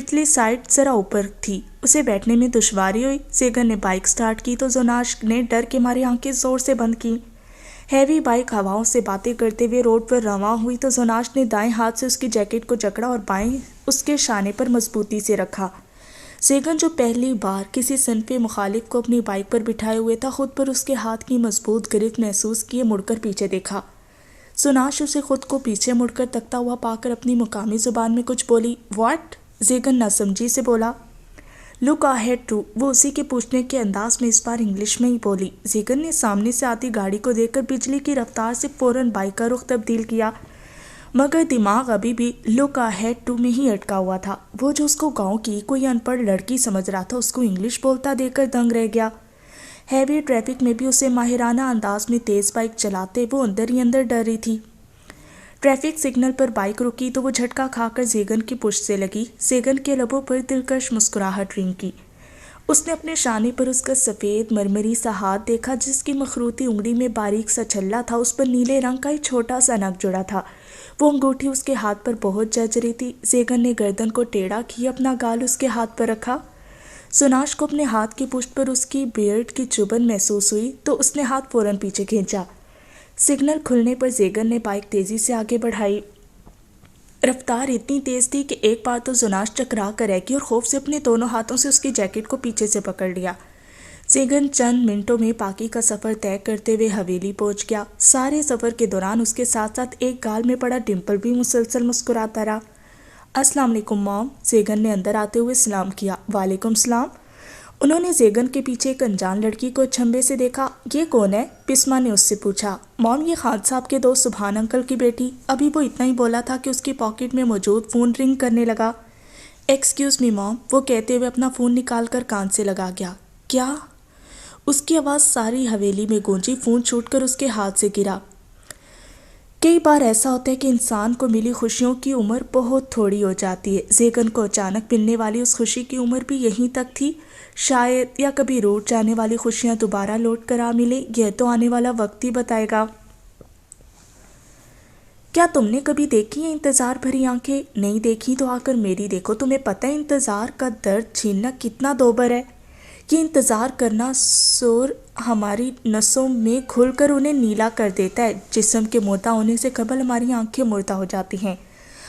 پچھلی سائڈ ذرا اوپر تھی، اسے بیٹھنے میں دشواری ہوئی۔ زیگن نے بائک سٹارٹ کی تو زناش نے ڈر کے مارے آنکھیں زور سے بند کی۔ ہیوی بائک ہواؤں سے باتیں کرتے ہوئے روڈ پر رواں ہوئی تو زناش نے دائیں ہاتھ سے اس کی جیکٹ کو جکڑا اور بائیں اس کے شانے پر مضبوطی سے رکھا۔ زیگن جو پہلی بار کسی صنف مخالف کو اپنی بائک پر بٹھائے ہوئے تھا، خود پر اس کے ہاتھ کی مضبوط گرفت محسوس کیے مڑ کر پیچھے دیکھا۔ زناش اسے خود کو پیچھے مڑ کر تکتا ہوا پا کر اپنی مقامی زبان میں کچھ بولی۔ واٹ؟ زیگن ناسمجھی سے بولا۔ لک اہیڈ ٹو، وہ اسی کے پوچھنے کے انداز میں اس بار انگلش میں ہی بولی۔ زیگن نے سامنے سے آتی گاڑی کو دیکھ کر بجلی کی رفتار سے فوراً بائک کا رخ تبدیل کیا، مگر دماغ ابھی بھی لک اہیڈ ٹو میں ہی اٹکا ہوا تھا۔ وہ جو اس کو گاؤں کی کوئی ان پڑھ لڑکی سمجھ رہا تھا، اس کو انگلش بولتا دیکھ کر دنگ رہ گیا۔ ہیوی ٹریفک میں بھی اسے ماہرانہ انداز میں تیز بائک چلاتے وہ اندر ہی اندر ڈر رہی تھی۔ ٹریفک سگنل پر بائک رکی تو وہ جھٹکا کھا کر زیگن کی پشت سے لگی۔ زیگن کے لبوں پر دلکش مسکراہٹ رینکی۔ اس نے اپنے شانے پر اس کا سفید مرمری سا ہاتھ دیکھا جس کی مخروطی انگلی میں باریک سا چھلا تھا، اس پر نیلے رنگ کا ایک چھوٹا سا نگ جڑا تھا۔ وہ انگوٹھی اس کے ہاتھ پر بہت جچ رہی تھی۔ زیگن نے گردن کو ٹیڑھا کیے اپنا گال اس کے ہاتھ پر رکھا۔ زناش کو اپنے ہاتھ کی پشت پر اس کی بیئرڈ کی چبھن محسوس ہوئی تو اس نے ہاتھ فوراً پیچھے کھینچا۔ سگنل کھلنے پر زیگن نے بائک تیزی سے آگے بڑھائی۔ رفتار اتنی تیز تھی کہ ایک بار تو زناش چکرا کر رہ گئی اور خوف سے اپنے دونوں ہاتھوں سے اس کی جیکٹ کو پیچھے سے پکڑ لیا۔ زیگن چند منٹوں میں پاکی کا سفر طے کرتے ہوئے حویلی پہنچ گیا۔ سارے سفر کے دوران اس کے ساتھ ساتھ ایک گال میں پڑا ڈمپل بھی مسلسل مسکراتا رہا۔ السلام علیکم مام، زیگن نے اندر آتے ہوئے سلام کیا۔ وعلیکم السلام۔ انہوں نے زیگن کے پیچھے ایک انجان لڑکی کو چھمبے سے دیکھا۔ یہ کون ہے؟ بسما نے اس سے پوچھا۔ مام، یہ خان صاحب کے دوست سبحان انکل کی بیٹی۔ ابھی وہ اتنا ہی بولا تھا کہ اس کی پاکٹ میں موجود فون رنگ کرنے لگا۔ ایکسکیوز می مام، وہ کہتے ہوئے اپنا فون نکال کر کان سے لگا گیا۔ کیا؟ اس کی آواز ساری حویلی میں گونجی۔ فون چھوٹ کر اس کے ہاتھ سے گرا۔ کئی بار ایسا ہوتا ہے کہ انسان کو ملی خوشیوں کی عمر بہت تھوڑی ہو جاتی ہے۔ زیگن کو اچانک ملنے والی اس خوشی کی عمر بھی یہیں تک تھی۔ شاید یا کبھی روٹ جانے والی خوشیاں دوبارہ لوٹ کر آ ملیں، یہ تو آنے والا وقت ہی بتائے گا۔ کیا تم نے کبھی دیکھی ہیں انتظار بھری آنکھیں؟ نہیں دیکھی تو آ کر میری دیکھو۔ تمہیں پتہ ہے انتظار کا درد چھیننا کتنا دوبر ہے؟ یہ انتظار کرنا سور ہماری نسوں میں کھل کر انہیں نیلا کر دیتا ہے۔ جسم کے مردہ ہونے سے قبل ہماری آنکھیں مردہ ہو جاتی ہیں،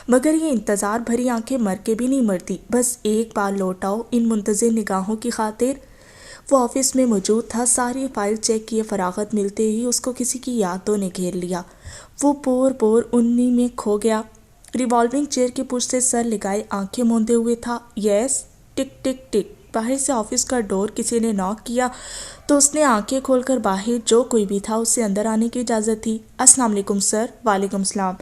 مگر یہ انتظار بھری آنکھیں مر کے بھی نہیں مرتی۔ بس ایک بار لوٹ آؤ ان منتظر نگاہوں کی خاطر۔ وہ آفس میں موجود تھا۔ ساری فائل چیک کیے فراغت ملتے ہی اس کو کسی کی یادوں نے گھیر لیا۔ وہ پور انہی میں کھو گیا۔ ریوالونگ چیئر کی پشت سے سر لگائے آنکھیں موندے ہوئے تھا۔ یس، ٹک ٹک ٹک۔ باہر سے آفس کا ڈور کسی نے ناک کیا تو اس نے آنکھیں کھول کر باہر جو کوئی بھی تھا اس سے اندر آنے کی اجازت دی۔ السلام علیکم سر۔ وعلیکم السلام۔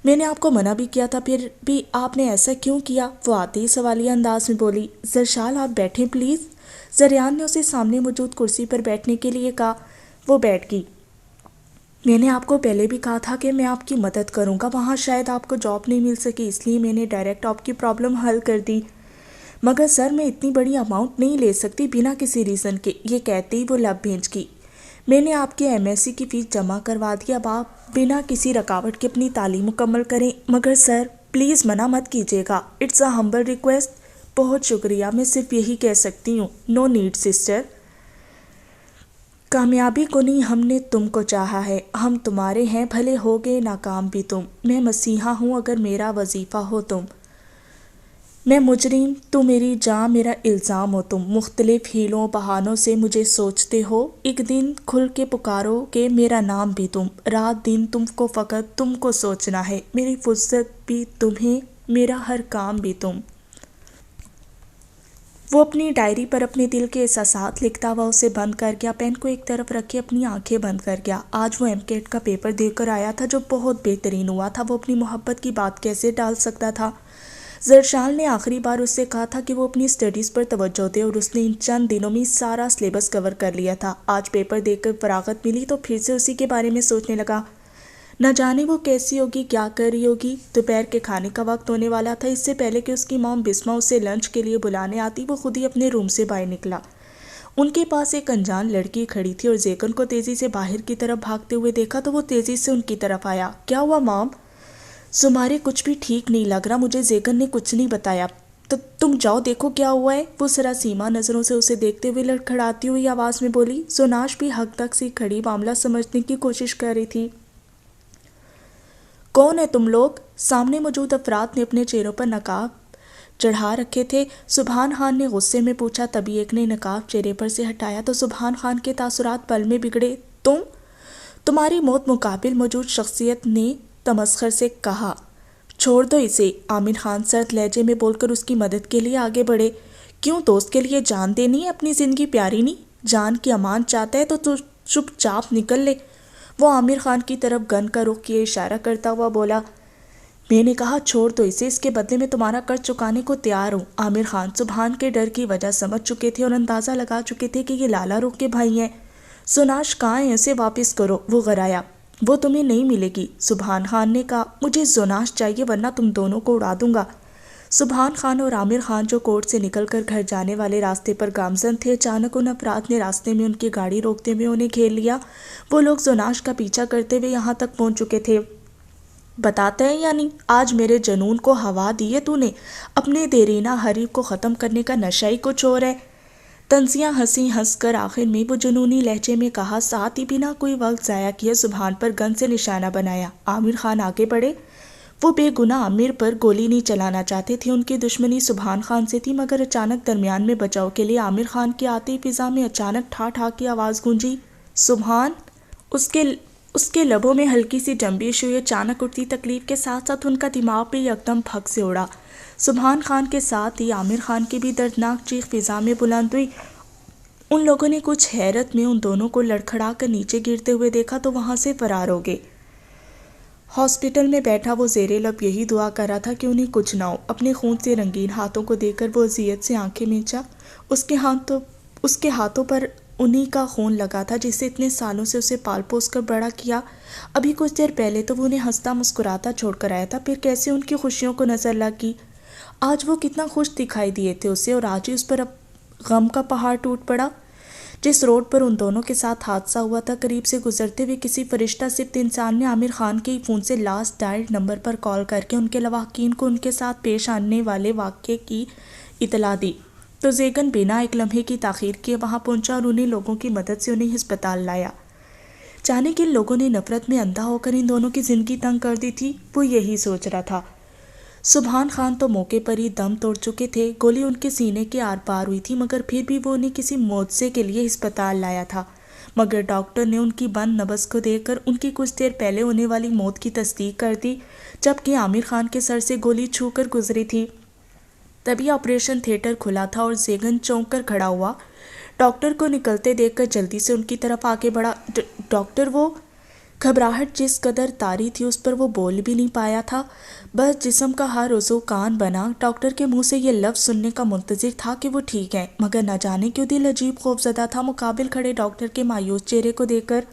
میں نے آپ کو منع بھی کیا تھا، پھر بھی آپ نے ایسا کیوں کیا؟ وہ آتے ہی سوالیہ انداز میں بولی۔ زرشال آپ بیٹھیں پلیز۔ زریان نے اسے سامنے موجود کرسی پر بیٹھنے کے لیے کہا۔ وہ بیٹھ گئی۔ میں نے آپ کو پہلے بھی کہا تھا کہ میں آپ کی مدد کروں گا، وہاں شاید آپ کو جاب نہیں مل سکی، اس لیے میں نے ڈائریکٹ آپ کی پرابلم حل کر دی۔ مگر سر میں اتنی بڑی اماؤنٹ نہیں لے سکتی بنا کسی ریزن کے۔ یہ کہتے ہی وہ لب بھینچ گئی۔ میں نے آپ کے ایم ایس سی کی فیس جمع کروا دی، اب آپ بنا کسی رکاوٹ کے اپنی تعلیم مکمل کریں۔ مگر سر پلیز منع مت کیجیے گا، اٹس اے ہمبل ریکویسٹ۔ بہت شکریہ، میں صرف یہی کہہ سکتی ہوں۔ No need sister. کامیابی کو نہیں، ہم نے تم کو چاہا ہے، ہم تمہارے ہیں، بھلے ہوگے ناکام بھی تم۔ میں مسیحا ہوں اگر میرا وظیفہ ہو تم۔ میں مجرم، تو میری جان، میرا الزام ہو تم۔ مختلف ہیلوں بہانوں سے مجھے سوچتے ہو، ایک دن کھل کے پکارو کہ میرا نام بھی تم۔ رات دن تم کو فقط تم کو سوچنا ہے، میری فرصت بھی تمہیں، میرا ہر کام بھی تم۔ وہ اپنی ڈائری پر اپنے دل کے احساسات لکھتا ہوا اسے بند کر گیا، پین کو ایک طرف رکھ کے اپنی آنکھیں بند کر گیا۔ آج وہ MCAT کا پیپر دے کر آیا تھا جو بہت بہترین ہوا تھا۔ وہ اپنی محبت کی بات کیسے ٹال سکتا تھا؟ زرشال نے آخری بار اس سے کہا تھا کہ وہ اپنی سٹڈیز پر توجہ دے اور اس نے ان چند دنوں میں سارا سلیبس کور کر لیا تھا۔ آج پیپر دے کر فراغت ملی تو پھر سے اسی کے بارے میں سوچنے لگا۔ نہ جانے وہ کیسی ہوگی، کیا کر رہی ہوگی۔ دوپہر کے کھانے کا وقت ہونے والا تھا۔ اس سے پہلے کہ اس کی ماں بسما اسے لنچ کے لیے بلانے آتی، وہ خود ہی اپنے روم سے باہر نکلا۔ ان کے پاس ایک انجان لڑکی کھڑی تھی اور زیگن کو تیزی سے باہر کی طرف بھاگتے ہوئے دیکھا تو وہ تیزی سے ان کی طرف آیا۔ کیا ہوا مام؟ زمارے کچھ بھی ٹھیک نہیں لگ رہا مجھے، زیگن نے کچھ نہیں بتایا۔ تو تم جاؤ دیکھو کیا ہوا ہے، وہ سراسیمہ نظروں سے اسے دیکھتے ہوئے لڑکھڑاتی ہوئی آواز میں بولی۔ زناش بھی حق تک سی کھڑی معاملہ سمجھنے کی کوشش کر رہی تھی۔ کون ہے تم لوگ؟ سامنے موجود افراد نے اپنے چہروں پر نقاب چڑھا رکھے تھے۔ سبحان خان نے غصے میں پوچھا، تبھی ایک نے نقاب چہرے پر سے ہٹایا تو سبحان خان کے تاثرات پل میں بگڑے۔ تمہاری موت مقابل موجود شخصیت نے تمسخر سے کہا۔ چھوڑ دو اسے، عامر خان سرد لہجے میں بول کر اس کی مدد کے لیے آگے بڑھے۔ کیوں دوست کے لیے جان دینی ہے؟ اپنی زندگی پیاری نہیں؟ جان کی امان چاہتا ہے تو چپ چاپ نکل لے۔ وہ عامر خان کی طرف گن کا رخ کیے اشارہ کرتا ہوا بولا۔ میں نے کہا چھوڑ دو اسے، اس کے بدلے میں تمہارا قرض چکانے کو تیار ہوں۔ عامر خان سبحان کے ڈر کی وجہ سمجھ چکے تھے اور اندازہ لگا چکے تھے کہ یہ لالا رخ کے بھائی ہیں۔ زناش کہاں ہے؟ اسے واپس کرو، وہ غرایا۔ وہ تمہیں نہیں ملے گی، سبحان خان نے کہا۔ مجھے زناش چاہیے ورنہ تم دونوں کو اڑا دوں گا۔ سبحان خان اور عامر خان جو کورٹ سے نکل کر گھر جانے والے راستے پر گامزن تھے، اچانک ان افراد نے راستے میں ان کی گاڑی روکتے ہوئے انہیں گھیر لیا۔ وہ لوگ زناش کا پیچھا کرتے ہوئے یہاں تک پہنچ چکے تھے۔ بتاتا ہے یا نہیں؟ آج میرے جنون کو ہوا دی ہے تو نے، اپنے دیرینہ حریف کو ختم کرنے کا نشہ ہی کچھ اور ہے۔ تنزیہ ہنس کر آخر میں وہ جنونی لہجے میں کہا، ساتھ ہی بنا کوئی وقت ضائع کیے سبحان پر گن سے نشانہ بنایا۔ عامر خان آگے بڑھے۔ وہ بے گناہ عامر پر گولی نہیں چلانا چاہتے تھے، ان کی دشمنی سبحان خان سے تھی، مگر اچانک درمیان میں بچاؤ کے لیے عامر خان کی آتی فضا میں اچانک ٹھا ٹھا کی آواز گونجی، سبحان! اس کے لبوں میں ہلکی سی جنبش ہوئی، اچانک اٹھتی تکلیف کے ساتھ ساتھ ان کا دماغ بھی یکدم پھک سے اڑا۔ سبحان خان کے ساتھ ہی عامر خان کی بھی دردناک چیخ فضا میں بلند ہوئی۔ ان لوگوں نے کچھ حیرت میں ان دونوں کو لڑکھڑا کر نیچے گرتے ہوئے دیکھا تو وہاں سے فرار ہو گئے۔ ہاسپٹل میں بیٹھا وہ زیر لب یہی دعا کر رہا تھا کہ انہیں کچھ نہ ہو۔ اپنے خون سے رنگین ہاتھوں کو دیکھ کر وہ اذیت سے آنکھیں مینچا۔ اس کے ہاتھوں پر انہی کا خون لگا تھا جسے اتنے سالوں سے اسے پال پوس کر بڑا کیا۔ ابھی کچھ دیر پہلے تو وہ انہیں ہنستا مسکراتا چھوڑ کر آیا تھا، پھر کیسے ان کی خوشیوں کو نظر لگی۔ آج وہ کتنا خوش دکھائی دیے تھے اسے، اور آج ہی اس پر غم کا پہاڑ ٹوٹ پڑا۔ جس روڈ پر ان دونوں کے ساتھ حادثہ ہوا تھا، قریب سے گزرتے ہوئے کسی فرشتہ صفت انسان نے عامر خان کے فون سے لاسٹ ڈائلڈ نمبر پر کال کر کے ان کے لواحقین کو ان کے ساتھ پیش آنے والے واقعے کی اطلاع دی، تو زیگن بنا ایک لمحے کی تاخیر کیے وہاں پہنچا اور انہیں لوگوں کی مدد سے انہیں ہسپتال لایا۔ جانے کہ ان لوگوں نے نفرت میں اندھا ہو کر ان دونوں کی زندگی تنگ کر دی تھی، وہ یہی سوچ رہا تھا۔ سبحان خان تو موقع پر ہی دم توڑ چکے تھے، گولی ان کے سینے کے آر پار ہوئی تھی، مگر پھر بھی وہ انہیں کسی معجزے کے لیے ہسپتال لایا تھا۔ مگر ڈاکٹر نے ان کی بند نبض کو دیکھ کر ان کی کچھ دیر پہلے ہونے والی موت کی تصدیق کر دی، جبکہ عامر خان کے سر سے گولی چھو کر گزری تھی۔ تبھی آپریشن تھیٹر کھلا تھا اور زیگن چونک کر کھڑا ہوا۔ ڈاکٹر کو نکلتے دیکھ کر جلدی سے ان کی طرف آگے بڑھا۔ ڈاکٹر! وہ گھبراہٹ جس قدر طاری تھی اس پر وہ بول بھی نہیں پایا تھا، بس جسم کا ہر عضو کان بنا ڈاکٹر کے منہ سے یہ لفظ سننے کا منتظر تھا کہ وہ ٹھیک ہیں، مگر نہ جانے کیوں دل عجیب خوف زدہ تھا مقابل کھڑے ڈاکٹر کے مایوس چہرے کو دیکھ کر۔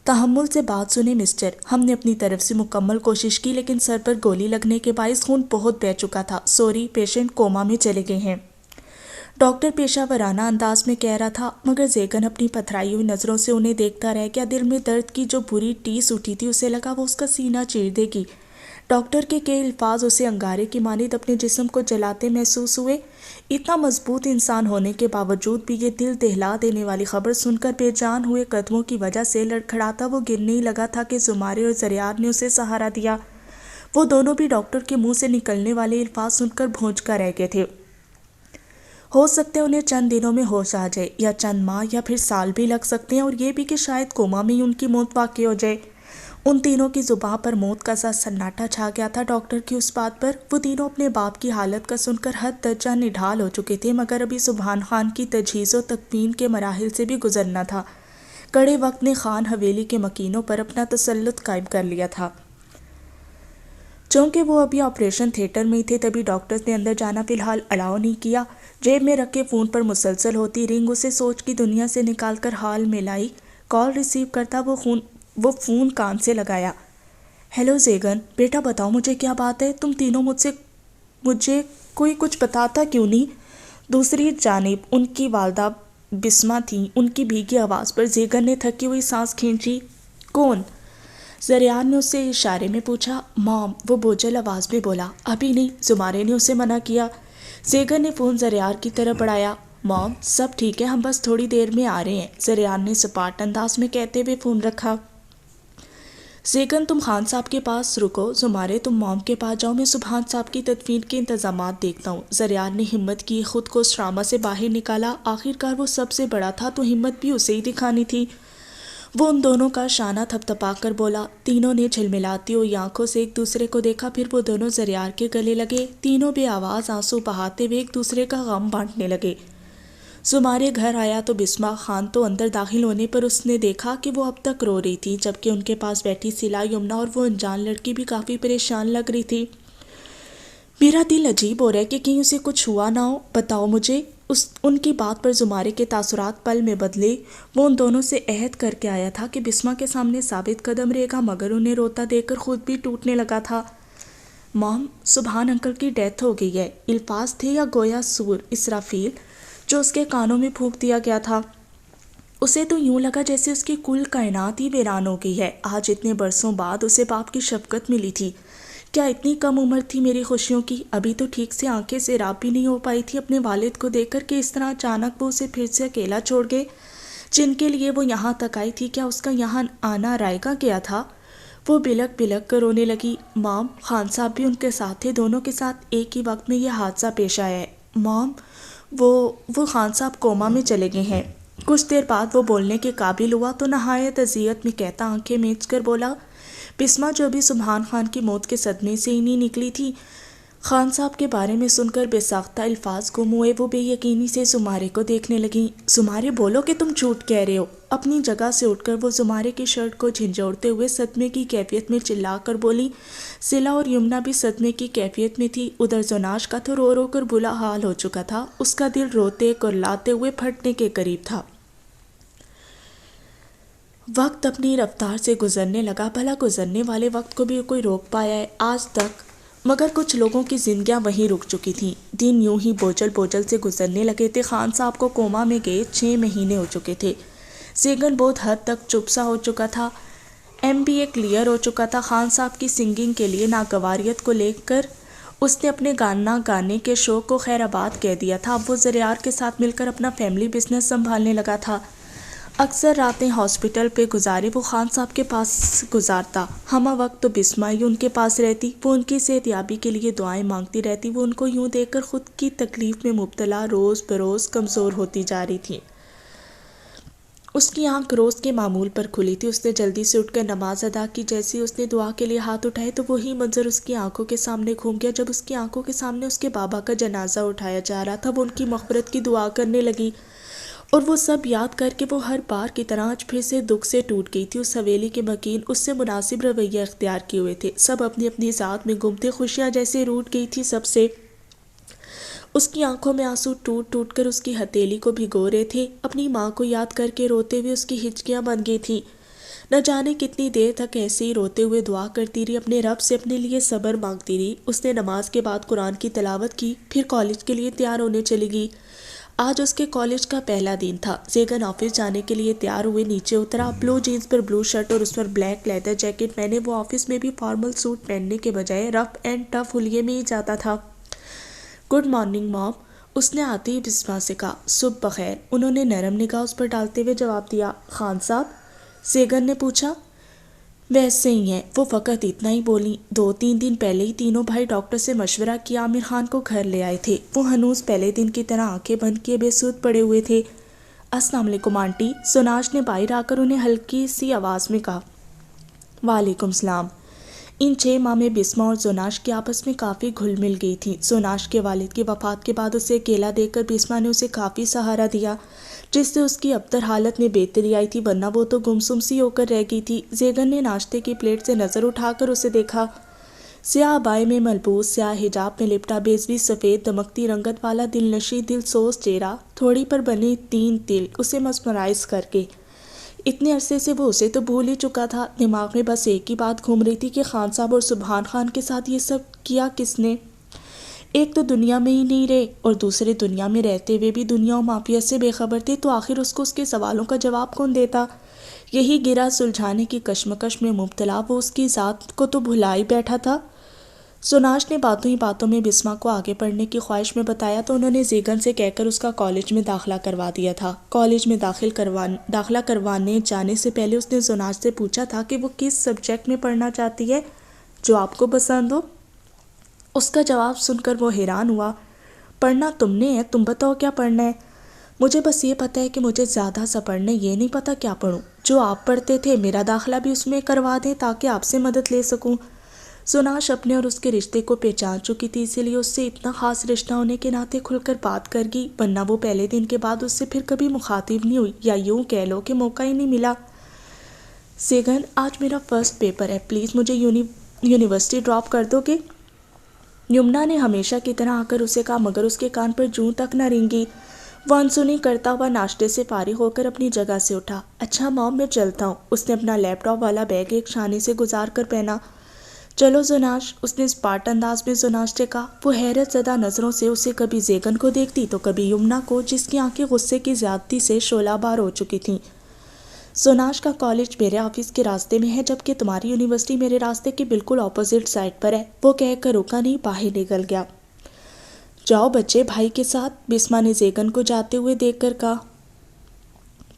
تحمل سے بات سنیں مسٹر، ہم نے اپنی طرف سے مکمل کوشش کی، لیکن سر پر گولی لگنے کے باعث خون بہت بہہ چکا تھا۔ سوری، پیشنٹ کوما میں چلے گئے ہیں، ڈاکٹر پیشہ ورانہ انداز میں کہہ رہا تھا، مگر زیگن اپنی پتھرائی ہوئی نظروں سے انہیں دیکھتا رہ گیا۔ دل میں درد کی جو بری ٹیس اٹھی تھی، اسے لگا وہ اس کا سینہ چیر دے گی۔ ڈاکٹر کے کئی الفاظ اسے انگارے کی مانند اپنے جسم کو جلاتے محسوس ہوئے۔ اتنا مضبوط انسان ہونے کے باوجود بھی یہ دل دہلا دینے والی خبر سن کر بے جان ہوئے قدموں کی وجہ سے لڑکھڑاتا وہ گرنے ہی لگا تھا کہ زمارے اور زریار نے اسے سہارا دیا۔ وہ دونوں بھی ڈاکٹر کے منہ سے نکلنے والے الفاظ سن کر بھونج کر رہ گئے تھے۔ ہو سکتا ہے انہیں چند دنوں میں ہوش آ جائے، یا چند ماہ یا پھر سال بھی لگ سکتے ہیں، اور یہ بھی کہ شاید کوما میں ہی ان کی موت واقع ہو جائے۔ ان تینوں کی زباں پر موت کا سا سناٹا چھا گیا تھا ڈاکٹر کی اس بات پر۔ وہ تینوں اپنے باپ کی حالت کا سن کر حد درجہ نڈھال ہو چکے تھے، مگر ابھی سبحان خان کی تجہیز و تکفین کے مراحل سے بھی گزرنا تھا۔ کڑے وقت نے خان حویلی کے مکینوں پر اپنا تسلط قائم کر لیا تھا۔ چونکہ وہ ابھی آپریشن تھیٹر میں ہی تھے، تبھی ڈاکٹر نے اندر جانا فی الحال الاؤ نہیں کیا۔ جیب میں رکھے فون پر مسلسل ہوتی رنگ اسے سوچ کی دنیا سے نکال کر حال میں لائی۔ کال ریسیو کرتا وہ فون کان سے لگایا۔ ہیلو زیگن، بیٹا بتاؤ مجھے کیا بات ہے؟ تم تینوں مجھے کوئی کچھ بتاتا کیوں نہیں؟ دوسری جانب ان کی والدہ بسمہ تھیں۔ ان کی بھیگی آواز پر زیگن نے تھکی ہوئی سانس کھینچی۔ کون؟ زریان نے اس سے اشارے میں پوچھا۔ مام، وہ بوجھل آواز میں بولا۔ ابھی نہیں، زمارے نے اسے منع کیا۔ زیگر نے فون زریار کی طرف بڑھایا۔ مام سب ٹھیک ہے، ہم بس تھوڑی دیر میں آ رہے ہیں، زریار نے سپاٹ انداز میں کہتے ہوئے فون رکھا۔ زیگن تم خان صاحب کے پاس رکو، زمارے تم مام کے پاس جاؤ، میں سبحان صاحب کی تدفین کے انتظامات دیکھتا ہوں۔ زریار نے ہمت کی، خود کو اس ڈرامہ سے باہر نکالا، آخرکار وہ سب سے بڑا تھا تو ہمت بھی اسے ہی دکھانی تھی۔ وہ ان دونوں کا شانہ تھپ تھپا کر بولا۔ تینوں نے جھلملاتی ہوئی آنکھوں سے ایک دوسرے کو دیکھا، پھر وہ دونوں زریار کے گلے لگے، تینوں بے آواز آنسو بہاتے ہوئے ایک دوسرے کا غم بانٹنے لگے۔ زمارے گھر آیا تو بسما خان تو اندر داخل ہونے پر اس نے دیکھا کہ وہ اب تک رو رہی تھی، جبکہ ان کے پاس بیٹھی سلا، یمنا اور وہ انجان لڑکی بھی کافی پریشان لگ رہی تھی۔ میرا دل عجیب ہو رہا ہے کہ کہیں اسے کچھ ہوا نہ ہو، بتاؤ مجھے۔ ان کی بات پر زمارے کے تاثرات پل میں بدلے۔ وہ ان دونوں سے عہد کر کے آیا تھا کہ بسما کے سامنے ثابت قدم رہے گا، مگر انہیں روتا دیکھ کر خود بھی ٹوٹنے لگا تھا۔ مام سبحان انکل کی ڈیتھ ہو گئی ہے، الفاظ تھے یا گویا سور اسرافیل جو اس کے کانوں میں پھونک دیا گیا تھا۔ اسے تو یوں لگا جیسے اس کی کل کائنات ہی ویران ہو گئی ہے۔ آج اتنے برسوں بعد اسے باپ کی شفقت ملی تھی۔ کیا اتنی کم عمر تھی میری خوشیوں کی؟ ابھی تو ٹھیک سے آنکھیں سیراب بھی نہیں ہو پائی تھی اپنے والد کو دیکھ کر کہ اس طرح اچانک وہ اسے پھر سے اکیلا چھوڑ گئے۔ جن کے لیے وہ یہاں تک آئی تھی، کیا اس کا یہاں آنا رائے گا گیا تھا؟ وہ بلک بلک کر رونے لگی۔ مام خان صاحب بھی ان کے ساتھ تھے، دونوں کے ساتھ ایک ہی وقت میں یہ حادثہ پیش آیا ہے۔ مام وہ خان صاحب کوما میں چلے گئے ہیں۔ کچھ دیر بعد وہ بولنے کے قابل ہوا تو نہایت اذیت میں کہتا آنکھیں میچ کر بولا۔ بسما جو بھی سبحان خان کی موت کے صدمے سے ہی نہیں نکلی تھی، خان صاحب کے بارے میں سن کر بے ساختہ الفاظ گم ہوئے۔ وہ بے یقینی سے زمارے کو دیکھنے لگیں۔ زمارے بولو کہ تم جھوٹ کہہ رہے ہو۔ اپنی جگہ سے اٹھ کر وہ زمارے کی شرٹ کو جھنجھوڑتے ہوئے صدمے کی کیفیت میں چلا کر بولی۔ سلا اور یمنا بھی صدمے کی کیفیت میں تھی۔ ادھر زناش کا تو رو رو کر برا حال ہو چکا تھا، اس کا دل روتے کرلاتے ہوئے پھٹنے کے قریب تھا۔ وقت اپنی رفتار سے گزرنے لگا، بھلا گزرنے والے وقت کو بھی کوئی روک پایا ہے آج تک؟ مگر کچھ لوگوں کی زندگیاں وہیں رک چکی تھیں۔ دن یوں ہی بوجھل بوجھل سے گزرنے لگے تھے۔ خان صاحب کو کوما میں گئے 6 مہینے ہو چکے تھے۔ زیگن بہت حد تک چپ سا ہو چکا تھا، MBA کلیئر ہو چکا تھا۔ خان صاحب کی سنگنگ کے لیے ناگواریت کو لے کر اس نے اپنے گانا گانے کے شوق کو خیر آباد کہہ دیا تھا۔ اب وہ زریار کے ساتھ مل کر اپنا فیملی بزنس سنبھالنے لگا تھا۔ اکثر راتیں ہاسپٹل پہ گزارے وہ خان صاحب کے پاس گزارتا، ہمہ وقت تو بسما ہی ان کے پاس رہتی۔ وہ ان کی صحت یابی کے لیے دعائیں مانگتی رہتی۔ وہ ان کو یوں دیکھ کر خود کی تکلیف میں مبتلا روز بروز کمزور ہوتی جا رہی تھی۔ اس کی آنکھ روز کے معمول پر کھلی تھی۔ اس نے جلدی سے اٹھ کر نماز ادا کی۔ جیسے اس نے دعا کے لیے ہاتھ اٹھائے تو وہی منظر اس کی آنکھوں کے سامنے گھوم گیا۔ جب اس کی آنکھوں کے سامنے اس کے بابا کا جنازہ اٹھایا جا رہا تھا، وہ ان کی مغفرت کی دعا کرنے لگی، اور وہ سب یاد کر کے وہ ہر بار کی طرح آج پھر سے دکھ سے ٹوٹ گئی تھی۔ اس حویلی کے مکین اس سے مناسب رویہ اختیار کیے ہوئے تھے، سب اپنی اپنی ذات میں گم تھے، خوشیاں جیسے روٹ گئی تھی سب سے۔ اس کی آنکھوں میں آنسو ٹوٹ ٹوٹ کر اس کی ہتھیلی کو بھگو رہے تھے۔ اپنی ماں کو یاد کر کے روتے ہوئے اس کی ہچکیاں بن گئی تھیں۔ نہ جانے کتنی دیر تک ایسے ہی روتے ہوئے دعا کرتی رہی، اپنے رب سے اپنے لیے صبر مانگتی رہی۔ اس نے نماز کے بعد قرآن کی تلاوت کی، پھر کالج کے لیے تیار ہونے چلی گئی۔ آج اس کے کالج کا پہلا دن تھا۔ زیگن آفس جانے کے لیے تیار ہوئے نیچے اترا۔ بلو جینز پر بلو شرٹ اور اس پر بلیک لیدر جیکٹ پہنے وہ آفس میں بھی فارمل سوٹ پہننے کے بجائے رف اینڈ ٹف حلیے میں ہی جاتا تھا۔ گڈ مارننگ مام، اس نے آتے ہی بسما سے کہا۔ صبح بخیر، انہوں نے نرم نگاہ اس پر ڈالتے ہوئے جواب دیا۔ خان صاحب؟ زیگن نے پوچھا۔ ویسے ہی ہیں، وہ فقط اتنا ہی بولی۔ 2-3 دن پہلے ہی تینوں بھائی ڈاکٹر سے مشورہ کیا عامر خان کو گھر لے آئے تھے۔ وہ ہنوز پہلے دن کی طرح آنکھیں بند کیے بے سود پڑے ہوئے تھے۔ السلام علیکم آنٹی، سوناش نے باہر آ کر انہیں ہلکی سی آواز میں کہا۔ وعلیکم السلام۔ ان 6 ماہ میں بسما اور سوناش کی آپس میں کافی گھل مل گئی تھی۔ سوناش کے والد کی وفات کے بعد اسے اکیلا دیکھ کر بسما نے اسے کافی سہارا دیا، جس سے اس کی ابتر حالت میں بہتری آئی تھی، ورنہ وہ تو گمسم سی ہو کر رہ گئی تھی۔ زیگن نے ناشتے کی پلیٹ سے نظر اٹھا کر اسے دیکھا۔ سیاہ عبائی میں ملبوس، سیاہ حجاب میں لپٹا، بیضوی سفید دمکتی رنگت والا دلنشیں دلسوز چہرہ، تھوڑی پر بنے 3 تل اسے مسمرائز کر کے۔ اتنے عرصے سے وہ اسے تو بھول ہی چکا تھا۔ دماغ میں بس ایک ہی بات گھوم رہی تھی کہ خان صاحب اور سبحان خان کے ساتھ یہ سب کیا کس نے؟ ایک تو دنیا میں ہی نہیں رہے، اور دوسرے دنیا میں رہتے ہوئے بھی دنیا و مافیت سے بے خبر تھے، تو آخر اس کو اس کے سوالوں کا جواب کون دیتا؟ یہی گرہ سلجھانے کی کشمکش میں مبتلا وہ اس کی ذات کو تو بھلا ہی بیٹھا تھا۔ سوناش نے باتوں ہی باتوں میں بسما کو آگے پڑھنے کی خواہش میں بتایا تو انہوں نے زیگن سے کہہ کر اس کا کالج میں داخلہ کروا دیا تھا۔ کالج میں داخلہ کروانے جانے سے پہلے اس نے سوناش سے پوچھا تھا کہ وہ کس سبجیکٹ میں پڑھنا چاہتی ہے جو آپ کو پسند ہو۔ اس کا جواب سن کر وہ حیران ہوا۔ پڑھنا تم نے ہے، تم بتاؤ کیا پڑھنا ہے؟ مجھے بس یہ پتہ ہے کہ مجھے زیادہ سا پڑھنا ہے، یہ نہیں پتہ کیا پڑھوں۔ جو آپ پڑھتے تھے میرا داخلہ بھی اس میں کروا دیں تاکہ آپ سے مدد لے سکوں۔ سوناش اپنے اور اس کے رشتے کو پہچان چکی تھی، اسی لیے اس سے اتنا خاص رشتہ ہونے کے ناطے کھل کر بات کر گئی، ورنہ وہ پہلے دن کے بعد اس سے پھر کبھی مخاطب نہیں ہوئی، یا یوں کہہ لو کہ موقع ہی نہیں ملا۔ سیگن، آج میرا فرسٹ پیپر ہے، پلیز مجھے یونیورسٹی ڈراپ کر دو گے؟ یمنا نے ہمیشہ کی طرح آ کر اسے کہا، مگر اس کے کان پر جوں تک نہ رینگی۔ وہ انسنی کرتا ہوا ناشتے سے فارغ ہو کر اپنی جگہ سے اٹھا۔ اچھا مام، میں چلتا ہوں۔ اس نے اپنا لیپ ٹاپ والا بیگ ایک شانے سے گزار کر پہنا۔ چلو زناش، اس نے اسپاٹ انداز میں زناش سے کہا۔ وہ حیرت زدہ نظروں سے اسے کبھی زیگن کو دیکھتی تو کبھی یمنا کو، جس کی آنکھیں غصے کی زیادتی سے شعلہ بار ہو چکی تھیں۔ سوناش کا کالج میرے آفس کے راستے میں ہے، جبکہ تمہاری یونیورسٹی میرے راستے کے بالکل اپوزٹ سائڈ پر ہے۔ وہ کہہ کر رکا نہیں، باہر نکل گیا۔ جاؤ بچے بھائی کے ساتھ، بسما نے زیگن کو جاتے ہوئے دیکھ کر کہا۔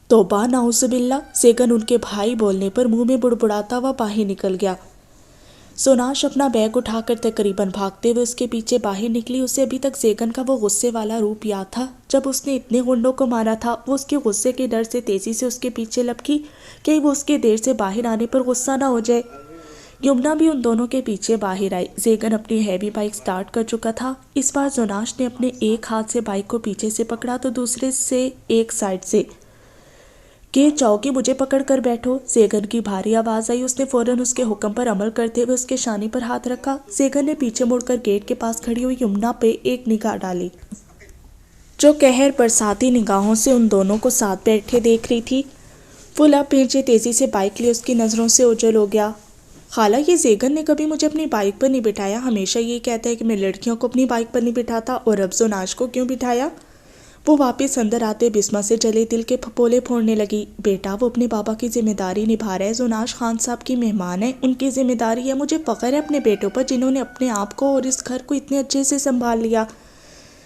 توبہ نعوذ باللہ، زیگن ان کے بھائی بولنے پر منہ میں بڑبڑاتا ہوا باہر نکل گیا۔ سوناش اپنا بیگ اٹھا کر تقریباً بھاگتے ہوئے اس کے پیچھے باہر نکلی۔ اسے ابھی تک زیگن کا وہ غصے والا روپ یاد تھا جب اس نے اتنے غنڈوں کو مارا تھا۔ وہ اس کے غصے کے ڈر سے تیزی سے اس کے پیچھے لپکی کہ وہ اس کے دیر سے باہر آنے پر غصہ نہ ہو جائے۔ یمنا بھی ان دونوں کے پیچھے باہر آئی۔ زیگن اپنی ہیوی بائک سٹارٹ کر چکا تھا۔ اس بار سوناش نے اپنے ایک ہاتھ سے بائک کو پیچھے سے پکڑا تو دوسرے سے ایک سائڈ سے کہ چوکی مجھے پکڑ کر بیٹھو۔ زیگن کی بھاری آواز آئی۔ اس نے فوراً اس کے حکم پر عمل کرتے ہوئے اس کے شانے پر ہاتھ رکھا۔ زیگن نے پیچھے مڑ کر گیٹ کے پاس کھڑی ہوئی یمنا پہ ایک نگاہ ڈالی، جو قہر برساتی نگاہوں سے ان دونوں کو ساتھ بیٹھے دیکھ رہی تھی۔ وہ لب پیچھے تیزی سے بائک لیے اس کی نظروں سے اوجھل ہو گیا۔ خالہ، یہ زیگن نے کبھی مجھے اپنی بائک پر نہیں بٹھایا، ہمیشہ یہ کہتا ہے کہ میں لڑکیوں کو اپنی بائک پر نہیں بٹھاتا، اور اب سوناش کو کیوں بٹھایا؟ وہ واپس اندر آتے بسما سے جلے دل کے پھپولے پھوڑنے لگی۔ بیٹا، وہ اپنے بابا کی ذمہ داری نبھا رہا ہے، سوناش خان صاحب کی مہمان ہے، ان کی ذمہ داری ہے۔ مجھے فخر ہے اپنے بیٹوں پر جنہوں نے اپنے آپ کو اور اس گھر کو اتنے اچھے سے سنبھال لیا۔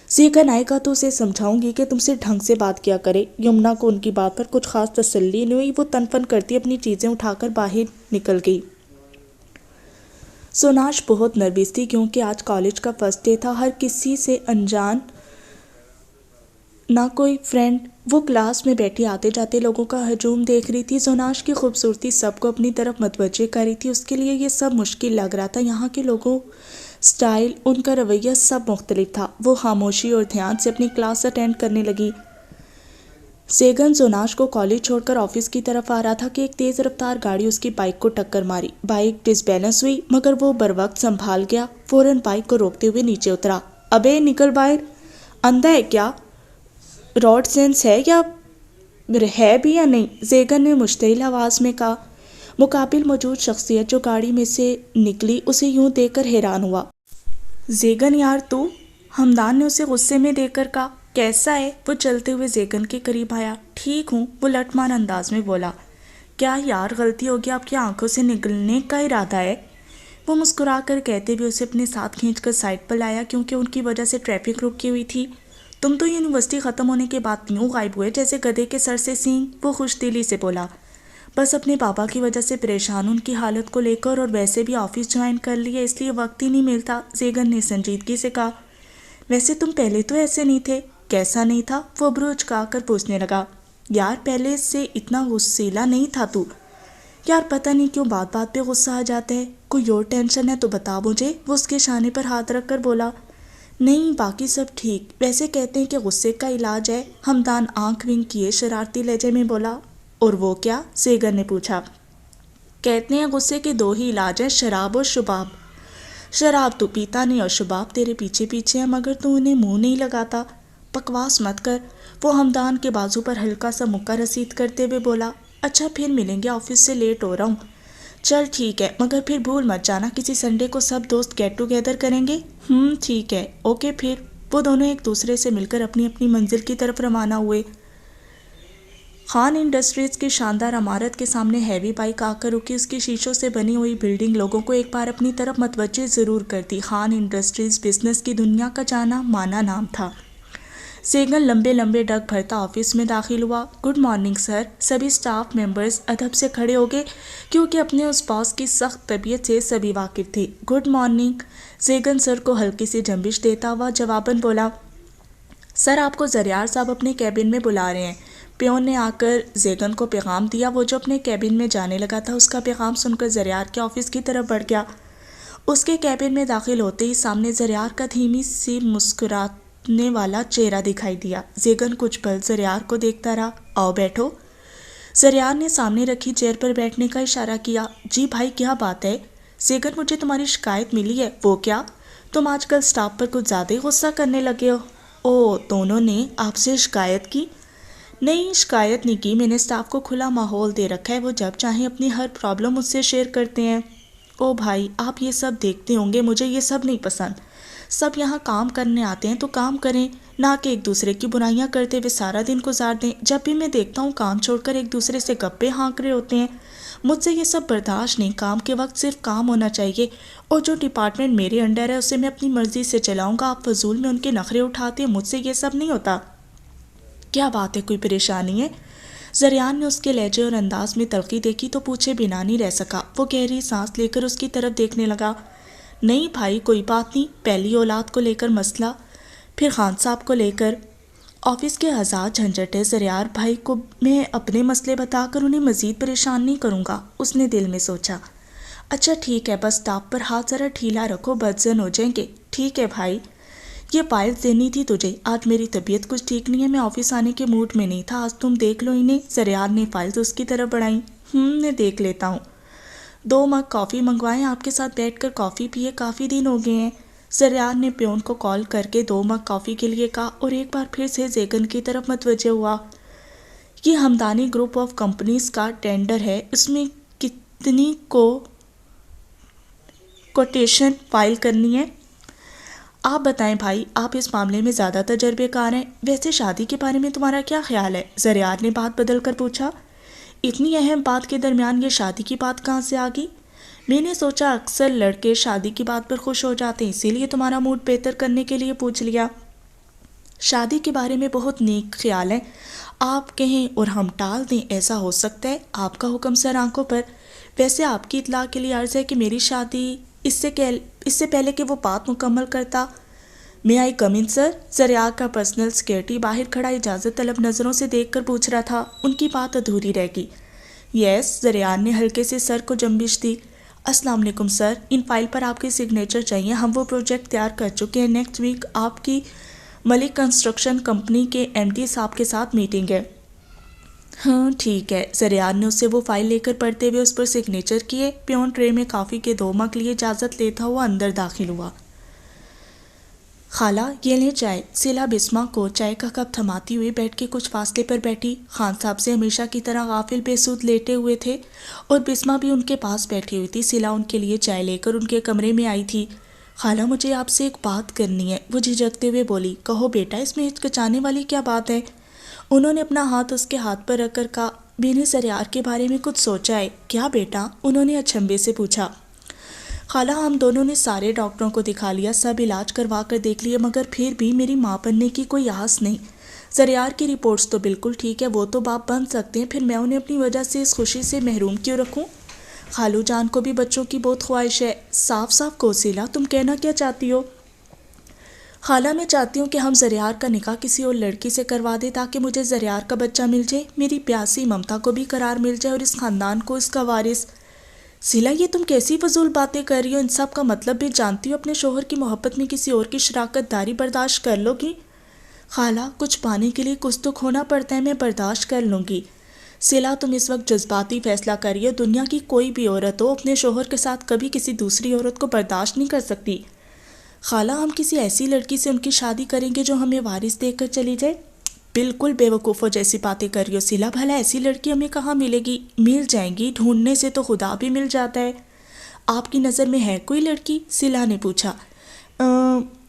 زیگن آئے گا تو اسے سمجھاؤں گی کہ تم سے ڈھنگ سے بات کیا کرے۔ یمنا کو ان کی بات پر کچھ خاص تسلی نہیں ہوئی۔ وہ تن فن کرتی اپنی چیزیں اٹھا کر باہر نکل گئی۔ سوناش بہت نروس تھی کیونکہ آج کالج کا فرسٹ ڈے تھا، ہر کسی سے انجان، نہ کوئی فرینڈ۔ وہ کلاس میں بیٹھی آتے جاتے لوگوں کا ہجوم دیکھ رہی تھی۔ سوناش کی خوبصورتی سب کو اپنی طرف متوجہ کر رہی تھی۔ اس کے لیے یہ سب مشکل لگ رہا تھا۔ یہاں کے لوگوں، سٹائل، ان کا رویہ سب مختلف تھا۔ وہ خاموشی اور دھیان سے اپنی کلاس اٹینڈ کرنے لگی۔ زیگن سوناش کو کالج چھوڑ کر آفس کی طرف آ رہا تھا کہ ایک تیز رفتار گاڑی اس کی بائک کو ٹکر ماری۔ بائک ڈس بیلنس ہوئی، مگر وہ بروقت سنبھال گیا۔ فوراً بائک کو روکتے ہوئے نیچے اترا۔ ابے نکل باہر، اندھا ہے کیا؟ روڈ سینس ہے یا ہے بھی یا نہیں؟ زیگن نے مشتعل آواز میں کہا۔ مقابل موجود شخصیت جو گاڑی میں سے نکلی اسے یوں دیکھ کر حیران ہوا۔ زیگن یار تو؟ ہمدان نے اسے غصے میں دیکھ کر کہا۔ کیسا ہے؟ وہ چلتے ہوئے زیگن کے قریب آیا۔ ٹھیک ہوں، وہ لٹمان انداز میں بولا۔ کیا یار غلطی ہوگی، آپ کی آنکھوں سے نکلنے کا ارادہ ہے؟ وہ مسکرا کر کہتے ہوئے اسے اپنے ساتھ کھینچ کر سائڈ پر لایا کیونکہ ان کی وجہ سے ٹریفک رکی ہوئی تھی۔ تم تو یونیورسٹی ختم ہونے کے بعد یوں غائب ہوئے جیسے گدھے کے سر سے سینگ، وہ خوش دلی سے بولا۔ بس اپنے پاپا کی وجہ سے پریشان ان کی حالت کو لے کر، اور ویسے بھی آفس جوائن کر لیا اس لیے وقت ہی نہیں ملتا، زیگن نے سنجیدگی سے کہا۔ ویسے تم پہلے تو ایسے نہیں تھے۔ کیسا نہیں تھا؟ وہ ابرو اچکا کر پوچھنے لگا۔ یار پہلے سے اتنا غصیلا نہیں تھا تو۔ یار پتہ نہیں کیوں بات بات پہ غصہ آ جاتا ہے، کوئی اور ٹینشن ہے تو بتا مجھے، وہ اس کے شانے پر ہاتھ رکھ کر بولا۔ نہیں باقی سب ٹھیک، ویسے کہتے ہیں کہ غصے کا علاج ہے، ہمدان آنکھ ونک کیے شرارتی لہجے میں بولا۔ اور وہ کیا؟ زیگن نے پوچھا۔ کہتے ہیں غصے کے دو ہی علاج ہیں، شراب اور شباب۔ شراب تو پیتا نہیں اور شباب تیرے پیچھے پیچھے ہیں، مگر تو انہیں منہ نہیں لگاتا۔ بکواس مت کر، وہ ہمدان کے بازو پر ہلکا سا مکہ رسید کرتے ہوئے بولا۔ اچھا پھر ملیں گے، آفس سے لیٹ ہو رہا ہوں۔ چل ٹھیک ہے، مگر پھر بھول مت جانا کسی سنڈے کو سب دوست گیٹ ٹوگیدر کریں گے۔ ٹھیک ہے، اوکے پھر۔ وہ دونوں ایک دوسرے سے مل کر اپنی اپنی منزل کی طرف روانہ ہوئے۔ خان انڈسٹریز کی شاندار عمارت کے سامنے ہیوی بائک آ کر رکی. اس کی شیشوں سے بنی ہوئی بلڈنگ لوگوں کو ایک بار اپنی طرف متوجہ ضرور کرتی. خان انڈسٹریز بزنس کی دنیا کا جانا مانا نام تھا. سیگن لمبے لمبے ڈگ بھرتا آفس میں داخل ہوا. Good morning sir. سبھی سٹاف ممبرز ادب سے کھڑے ہو گئے کیونکہ اپنے اس باس کی سخت طبیعت سے سبھی واقف تھے. Good morning. سیگن سر کو ہلکی سی جنبش دیتا ہوا جواباً بولا. سر آپ کو زریار صاحب اپنے کیبن میں بلا رہے ہیں. پیون نے آ کر زیگن کو پیغام دیا. وہ جو اپنے کیبن میں جانے لگا تھا اس کا پیغام سن کر زریار کے آفس کی طرف بڑھ گیا. اس کے کیبن میں داخل ہوتے ہی سامنے زریار کا دھیمی سی مسکرانے والا چہرہ دکھائی دیا. زیگن کچھ پل زریار کو دیکھتا رہا. آؤ بیٹھو. زریار نے سامنے رکھی چیئر پر بیٹھنے کا اشارہ کیا. جی بھائی کیا بات ہے؟ زیگن مجھے تمہاری شکایت ملی ہے. وہ کیا؟ تم آج کل سٹاف پر کچھ زیادہ ہی غصہ کرنے لگے ہو. او دونوں نے آپ سے شکایت کی؟ نہیں شکایت نہیں کی. میں نے سٹاف کو کھلا ماحول دے رکھا ہے. وہ جب چاہیں اپنی ہر پرابلم مجھ سے شیئر کرتے ہیں. او بھائی آپ یہ سب دیکھتے ہوں گے. مجھے یہ سب نہیں پسند. سب یہاں کام کرنے آتے ہیں تو کام کریں نہ کہ ایک دوسرے کی برائیاں کرتے ہوئے سارا دن گزار دیں. جب بھی میں دیکھتا ہوں کام چھوڑ کر ایک دوسرے سے گپے ہانک رہے ہوتے ہیں. مجھ سے یہ سب برداشت نہیں. کام کے وقت صرف کام ہونا چاہیے اور جو ڈپارٹمنٹ میرے انڈر ہے اسے میں اپنی مرضی سے چلاؤں گا. آپ فضول میں ان کے نخرے اٹھاتے ہیں. مجھ سے یہ سب نہیں ہوتا. کیا بات ہے؟ کوئی پریشانی ہے؟ زریان نے اس کے لہجے اور انداز میں تلخی دیکھی تو پوچھے بنا نہیں رہ سکا. وہ گہری سانس لے کر اس کی طرف دیکھنے لگا. نہیں بھائی کوئی بات نہیں. پہلی اولاد کو لے کر مسئلہ, پھر خان صاحب کو لے کر آفس کے ہزار جھنجھٹیں. زریار بھائی کو میں اپنے مسئلے بتا کر انہیں مزید پریشان نہیں کروں گا. اس نے دل میں سوچا. اچھا ٹھیک ہے بس سٹاف پر ہاتھ ذرا ڈھیلا رکھو, بدزن ہو جائیں گے. ٹھیک ہے بھائی. یہ فائلز دینی تھی تجھے. آج میری طبیعت کچھ ٹھیک نہیں ہے. میں آفس آنے کے موڈ میں نہیں تھا. آج تم دیکھ لو انہیں. زریار نے فائلز اس کی طرف بڑھائیں. میں دیکھ لیتا ہوں. 2 مگ کافی منگوائیں. آپ کے ساتھ بیٹھ کر کافی پیے کافی دن ہو گئے ہیں. زریار نے پیون کو کال کر کے 2 مگ کافی کے لیے کہا اور ایک بار پھر سے زیگن کی طرف متوجہ ہوا. یہ ہمدانی گروپ آف کمپنیز کا ٹینڈر ہے. اس میں کتنی کوٹیشن فائل کرنی ہے؟ آپ بتائیں بھائی. آپ اس معاملے میں زیادہ تجربے کار ہیں. ویسے شادی کے بارے میں تمہارا کیا خیال ہے؟ زریار نے بات بدل کر پوچھا. اتنی اہم بات کے درمیان یہ شادی کی بات کہاں سے آ گئی؟ میں نے سوچا اکثر لڑکے شادی کی بات پر خوش ہو جاتے ہیں, اسی لیے تمہارا موڈ بہتر کرنے کے لیے پوچھ لیا. شادی کے بارے میں بہت نیک خیال ہے. آپ کہیں اور ہم ٹال دیں ایسا ہو سکتا ہے؟ آپ کا حکم سر. آنکھوں پر. ویسے آپ کی اطلاع کے لیے عرض ہے کہ میری شادی اس سے پہلے کہ وہ بات مکمل کرتا. میں آئی کم ان سر؟ زریار کا پرسنل سیکیورٹی باہر کھڑا اجازت طلب نظروں سے دیکھ کر پوچھ رہا تھا. ان کی بات ادھوری رہ گئی. یس. زریار نے ہلکے سے سر کو جنبش دی. السلام علیکم سر. ان فائل پر آپ کے سگنیچر چاہیے. ہم وہ پروجیکٹ تیار کر چکے ہیں. نیکسٹ ویک آپ کی ملک کنسٹرکشن کمپنی کے ایم ڈی صاحب کے ساتھ میٹنگ ہے. ہاں ٹھیک ہے. زریار نے اس سے وہ فائل لے کر پڑھتے ہوئے اس پر سگنیچر کیے. پیون ٹرے میں کافی کے 2 مگ لیے اجازت لیتا ہوا اندر داخل ہوا. خالہ یہ لیں چائے. سیلا بسما کو چائے کا کپ تھماتی ہوئی بیٹھ کے کچھ فاصلے پر بیٹھی. خان صاحب سے ہمیشہ کی طرح غافل بے سود لیٹے ہوئے تھے اور بسما بھی ان کے پاس بیٹھی ہوئی تھی. سیلا ان کے لیے چائے لے کر ان کے کمرے میں آئی تھی. خالہ مجھے آپ سے ایک بات کرنی ہے. وہ جھجکتے ہوئے بولی. کہو بیٹا, اس میں ہچکچانے والی کیا بات ہے؟ انہوں نے اپنا ہاتھ اس کے ہاتھ پر رکھ کر کہا. میں نے زریار کے بارے میں کچھ سوچا ہے. کیا بیٹا؟ انہوں نے اچنبے سے پوچھا. خالہ ہم دونوں نے سارے ڈاکٹروں کو دکھا لیا, سب علاج کروا کر دیکھ لیے, مگر پھر بھی میری ماں بننے کی کوئی آس نہیں. زریار کی رپورٹس تو بالکل ٹھیک ہے, وہ تو باپ بن سکتے ہیں, پھر میں انہیں اپنی وجہ سے اس خوشی سے محروم کیوں رکھوں؟ خالو جان کو بھی بچوں کی بہت خواہش ہے. صاف صاف کوسیلا تم کہنا کیا چاہتی ہو؟ خالہ میں چاہتی ہوں کہ ہم زریار کا نکاح کسی اور لڑکی سے کروا دیں تاکہ مجھے زریار کا بچہ مل جائے, میری پیاسی ممتا کو بھی قرار مل جائے اور اس خاندان کو اس کا وارث. سیلا یہ تم کیسی فضول باتیں کر رہی ہو؟ ان سب کا مطلب بھی جانتی ہو. اپنے شوہر کی محبت میں کسی اور کی شراکت داری برداشت کر لو گی؟ خالہ کچھ پانے کے لیے کچھ تو کھونا پڑتا ہے, میں برداشت کر لوں گی. سیلا تم اس وقت جذباتی فیصلہ کر رہی ہو. دنیا کی کوئی بھی عورت ہو اپنے شوہر کے ساتھ کبھی کسی دوسری عورت کو برداشت نہیں کر سکتی. خالہ ہم کسی ایسی لڑکی سے ان کی شادی کریں گے جو ہمیں وارث دے کر چلی جائے. بالکل بے وقوفوں جیسی باتیں کر رہی ہو سیلا. بھلا ایسی لڑکی ہمیں کہاں ملے گی؟ مل جائیں گی, ڈھونڈنے سے تو خدا بھی مل جاتا ہے. آپ کی نظر میں ہے کوئی لڑکی؟ سیلا نے پوچھا.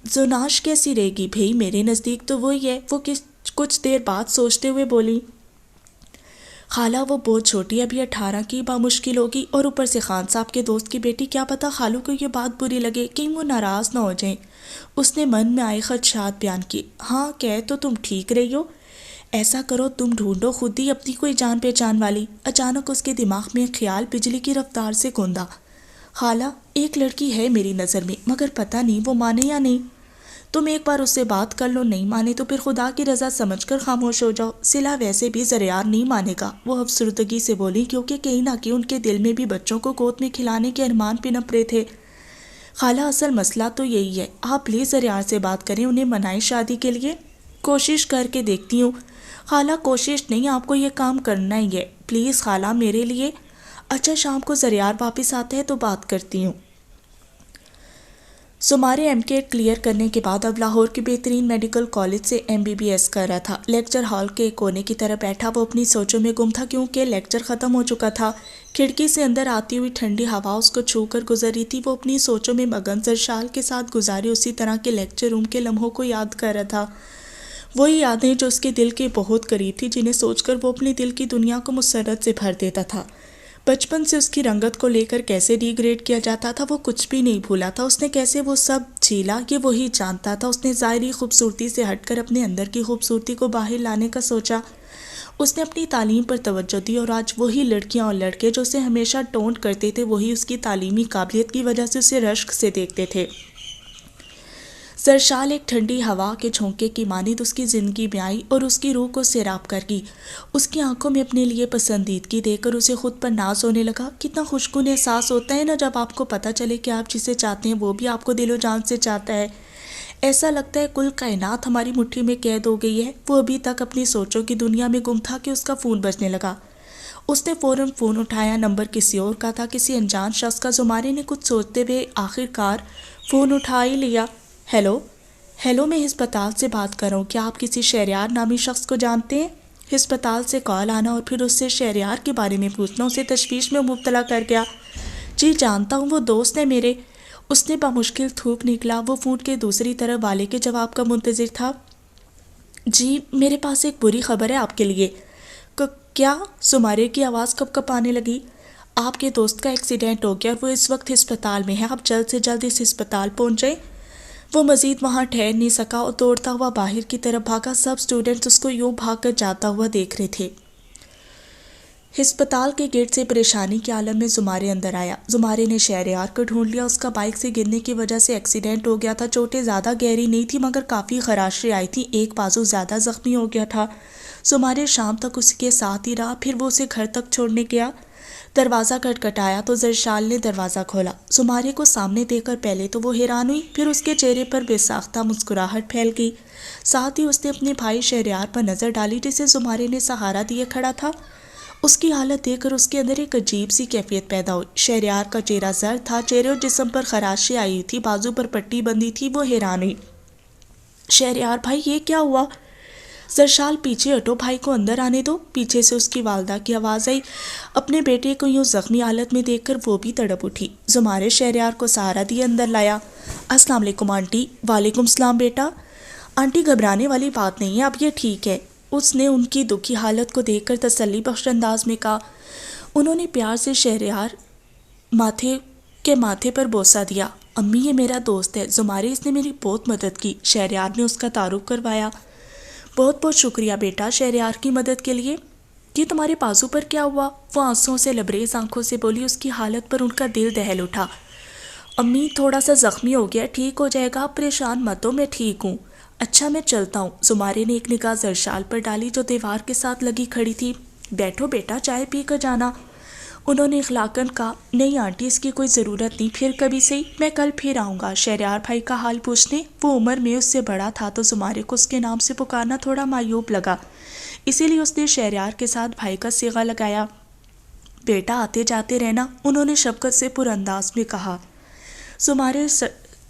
زناش کیسی رہے گی بھئی؟ میرے نزدیک تو وہی ہے. وہ کچھ دیر بعد سوچتے ہوئے بولی. خالہ وہ بہت چھوٹی، ابھی 18 کی، بامشکل ہوگی، اور اوپر سے خان صاحب کے دوست کی بیٹی، کیا پتا خالو کو یہ بات بری لگے، کہیں وہ ناراض نہ ہو جائیں۔ اس نے من میں آئے خدشات بیان کی۔ ہاں کہہ تو تم ٹھیک رہی ہو، ایسا کرو تم ڈھونڈو خود ہی اپنی کوئی جان پہچان والی۔ اچانک اس کے دماغ میں ایک خیال بجلی کی رفتار سے گوندا۔ خالہ ایک لڑکی ہے میری نظر میں، مگر پتہ نہیں وہ مانے یا نہیں، تم ایک بار اس سے بات کر لو، نہیں مانے تو پھر خدا کی رضا سمجھ کر خاموش ہو جاؤ، صلہ ویسے بھی زریار نہیں مانے گا، وہ افسردگی سے بولی، کیونکہ کہیں نہ کہیں ان کے دل میں بھی بچوں کو گود میں کھلانے کے ارمان پنپ رہے تھے۔ خالہ اصل مسئلہ تو یہی ہے، آپ پلیز زریار سے بات کریں، انہیں منائیں شادی کے لیے۔ کوشش کر کے دیکھتی ہوں۔ خالہ کوشش نہیں، آپ کو یہ کام کرنا ہی ہے، پلیز خالہ میرے لیے۔ اچھا شام کو زریار واپس آتے ہیں تو بات کرتی ہوں۔ سمارے M.K کلیئر کرنے کے بعد اب لاہور کے بہترین میڈیکل کالج سے MBBS کر رہا تھا۔ لیکچر ہال کے ایک کونے کی طرف بیٹھا وہ اپنی سوچوں میں گم تھا، کیونکہ لیکچر ختم ہو چکا تھا۔ کھڑکی سے اندر آتی ہوئی ٹھنڈی ہوا اس کو چھو کر گزر رہی تھی، وہ اپنی سوچوں میں مگن سرشال کے ساتھ گزارے اسی طرح کے لیکچر روم کے لمحوں کو یاد کر رہا تھا، وہی یادیں جو اس کے دل کے بہت قریب تھی، جنہیں سوچ کر وہ اپنی دل کی دنیا کو مسرت سے بھر دیتا تھا۔ بچپن سے اس کی رنگت کو لے کر کیسے ڈی گریڈ کیا جاتا تھا وہ کچھ بھی نہیں بھولا تھا، اس نے کیسے وہ سب جھیلا یہ وہی جانتا تھا۔ اس نے ظاہری خوبصورتی سے ہٹ کر اپنے اندر کی خوبصورتی کو باہر لانے کا سوچا، اس نے اپنی تعلیم پر توجہ دی، اور آج وہی لڑکیاں اور لڑکے جو اسے ہمیشہ ٹونٹ کرتے تھے، وہی اس کی تعلیمی قابلیت کی وجہ سے اسے رشک سے دیکھتے تھے۔ سرشال ایک ٹھنڈی ہوا کے جھونکے کی مانند اس کی زندگی میں آئی اور اس کی روح کو سیراب کر گئی۔ اس کی آنکھوں میں اپنے لیے پسندیدگی دیکھ کر اسے خود پر ناز ہونے لگا۔ کتنا خوشگوار احساس ہوتا ہے نا جب آپ کو پتہ چلے کہ آپ جسے چاہتے ہیں وہ بھی آپ کو دل و جان سے چاہتا ہے۔ ایسا لگتا ہے کل کائنات ہماری مٹھی میں قید ہو گئی ہے۔ وہ ابھی تک اپنی سوچوں کی دنیا میں گم تھا کہ اس کا فون بجنے لگا۔ اس نے فوراً فون اٹھایا، نمبر کسی اور کا تھا، کسی انجان شخص کا۔ زمارے نے کچھ سوچتے ہوئے آخر کار فون اٹھا ہی لیا۔ ہیلو میں ہسپتال سے بات کر رہا ہوں، کیا آپ کسی شہریار نامی شخص کو جانتے ہیں؟ ہسپتال سے کال آنا اور پھر اس سے شہریار کے بارے میں پوچھنا اسے تشویش میں مبتلا کر گیا۔ جی جانتا ہوں، وہ دوست ہے میرے، اس نے بامشکل تھوک نکلا۔ وہ فون کے دوسری طرف والے کے جواب کا منتظر تھا۔ جی میرے پاس ایک بری خبر ہے آپ کے لیے۔ کیا؟ سمارے کی آواز کب کب آنے لگی۔ آپ کے دوست کا ایکسیڈنٹ ہو گیا اور وہ اس وقت ہسپتال میں ہے، آپ جلد سے جلد اس ہسپتال پہنچ جائیں۔ وہ مزید وہاں ٹھہر نہیں سکا اور دوڑتا ہوا باہر کی طرف بھاگا۔ سب اسٹوڈنٹس اس کو یوں بھاگ کر جاتا ہوا دیکھ رہے تھے۔ ہسپتال کے گیٹ سے پریشانی کے عالم میں زمارے اندر آیا۔ زمارے نے شہریار کو ڈھونڈ لیا، اس کا بائک سے گرنے کی وجہ سے ایکسیڈنٹ ہو گیا تھا۔ چوٹیں زیادہ گہری نہیں تھی مگر کافی خراشیں آئی تھیں، ایک بازو زیادہ زخمی ہو گیا تھا۔ زمارے شام تک اس کے ساتھ ہی رہا، پھر وہ اسے گھر تک چھوڑنے گیا۔ دروازہ کٹکھٹایا تو زرشال نے دروازہ کھولا۔ زمارے کو سامنے دیکھ کر پہلے تو وہ حیران ہوئی، پھر اس کے چہرے پر بے ساختہ مسکراہٹ پھیل گئی۔ ساتھ ہی اس نے اپنے بھائی شہریار پر نظر ڈالی جسے زمارے نے سہارا دیے کھڑا تھا۔ اس کی حالت دیکھ کر اس کے اندر ایک عجیب سی کیفیت پیدا ہوئی۔ شہریار کا چہرہ زرد تھا، چہرے اور جسم پر خراشیں آئی تھی، بازو پر پٹی بندھی تھی۔ وہ حیران ہوئی۔ شہریار بھائی یہ کیا ہوا؟ زرشال پیچھے ہٹو، بھائی کو اندر آنے دو، پیچھے سے اس کی والدہ کی آواز آئی۔ اپنے بیٹے کو یوں زخمی حالت میں دیکھ کر وہ بھی تڑپ اٹھی۔ زمارے شہریار کو سہارا دیے اندر لایا۔ السلام علیکم آنٹی۔ وعلیکم السلام بیٹا۔ آنٹی گھبرانے والی بات نہیں ہے، اب یہ ٹھیک ہے، اس نے ان کی دکھی حالت کو دیکھ کر تسلی بخش انداز میں کہا۔ انہوں نے پیار سے شہریار ماتھے پر بوسہ دیا۔ امی یہ میرا دوست ہے زمارے، اس نے میری بہت مدد کی۔ شہریار نے اس کا تعارف کروایا۔ بہت بہت شکریہ بیٹا شہریار کی مدد کے لیے۔ یہ تمہارے بازو پر کیا ہوا؟ وہ آنسوؤں سے لبریز آنکھوں سے بولی۔ اس کی حالت پر ان کا دل دہل اٹھا۔ امی تھوڑا سا زخمی ہو گیا، ٹھیک ہو جائے گا، آپ پریشان مت ہو، میں ٹھیک ہوں۔ اچھا میں چلتا ہوں۔ زمارے نے ایک نگاہ زرشال پر ڈالی جو دیوار کے ساتھ لگی کھڑی تھی۔ بیٹھو بیٹا، چائے پی کر جانا، انہوں نے اخلاقاً کہا۔ نہیں آنٹی اس کی کوئی ضرورت نہیں، پھر کبھی صحیح، میں کل پھر آؤں گا شہریار بھائی کا حال پوچھنے۔ وہ عمر میں اس سے بڑا تھا تو زمارے کو اس کے نام سے پکارنا تھوڑا معیوب لگا، اسی لیے اس نے شہریار کے ساتھ بھائی کا صیغہ لگایا۔ بیٹا آتے جاتے رہنا، انہوں نے شفقت سے پر انداز میں کہا۔ زمارے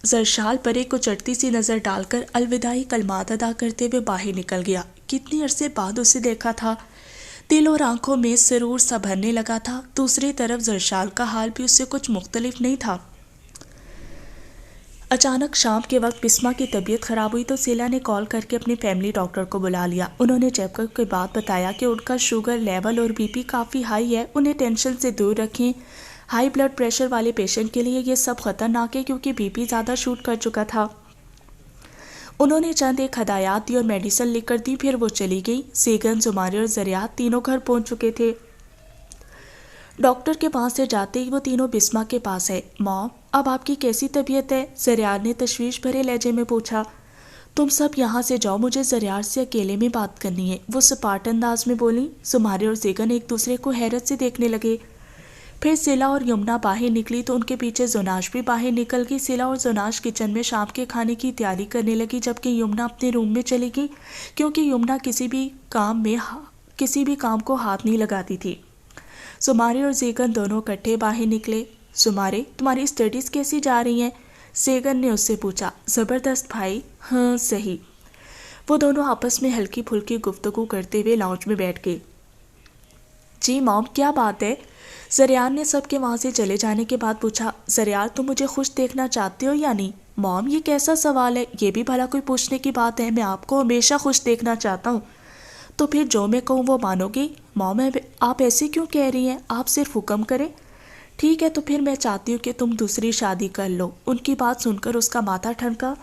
زرشال پر ایک اچٹتی سی نظر ڈال کر الوداعی کلمات ادا کرتے ہوئے باہر نکل گیا۔ کتنی عرصے بعد اسے دیکھا تھا، دل اور آنکھوں میں سرور سا بھرنے لگا تھا۔ دوسری طرف زرشال کا حال بھی اس سے کچھ مختلف نہیں تھا۔ اچانک شام کے وقت بسما کی طبیعت خراب ہوئی تو سیلا نے کال کر کے اپنے فیملی ڈاکٹر کو بلا لیا. انہوں نے چیک اپ کے بعد بتایا کہ ان کا شوگر لیول اور بی پی کافی ہائی ہے. انہیں ٹینشن سے دور رکھیں. ہائی بلڈ پریشر والے پیشنٹ کے لیے یہ سب خطرناک ہے کیونکہ بی پی زیادہ شوٹ کر چکا تھا. انہوں نے چند ایک ہدایات دی اور میڈیسن لکھ کر دی. پھر وہ چلی گئی. سیگن، زمارے اور زریات تینوں گھر پہنچ چکے تھے. ڈاکٹر کے پاس سے جاتے ہی وہ تینوں بسما کے پاس ہے. ماں، اب آپ کی کیسی طبیعت ہے؟ زریار نے تشویش بھرے لہجے میں پوچھا. تم سب یہاں سے جاؤ، مجھے زریار سے اکیلے میں بات کرنی ہے، وہ سپاٹ انداز میں بولی. زمارے اور زیگن ایک دوسرے کو حیرت سے دیکھنے لگے. پھر سیلا اور یمنا باہر نکلی تو ان کے پیچھے زناش بھی باہر نکل گئی. سیلا اور زناش کچن میں شام کے کھانے کی تیاری کرنے لگی جبکہ یمنا اپنے روم میں چلی گئی کیونکہ یمنا کسی بھی کام کو ہاتھ نہیں لگاتی تھی. زمارے اور زیگن دونوں اکٹھے باہر نکلے. زمارے، تمہاری اسٹڈیز کیسی جا رہی ہیں؟ سیگن نے اس سے پوچھا. زبردست بھائی. ہاں صحیح. وہ دونوں آپس میں ہلکی پھلکی گفتگو کرتے ہوئے لاؤنج میں بیٹھ گئے. جی مام، کیا بات ہے؟ زریار نے سب کے وہاں سے چلے جانے کے بعد پوچھا. زریار، تم مجھے خوش دیکھنا چاہتے ہو یا نہیں؟ مام، یہ کیسا سوال ہے؟ یہ بھی بھلا کوئی پوچھنے کی بات ہے؟ میں آپ کو ہمیشہ خوش دیکھنا چاہتا ہوں. تو پھر جو میں کہوں وہ مانو گی؟ مام، آپ ایسے کیوں کہہ رہی ہیں؟ آپ صرف حکم کریں. ٹھیک ہے، تو پھر میں چاہتی ہوں کہ تم دوسری شادی کر لو. ان کی بات سن کر اس کا ماتھا ٹھنکا.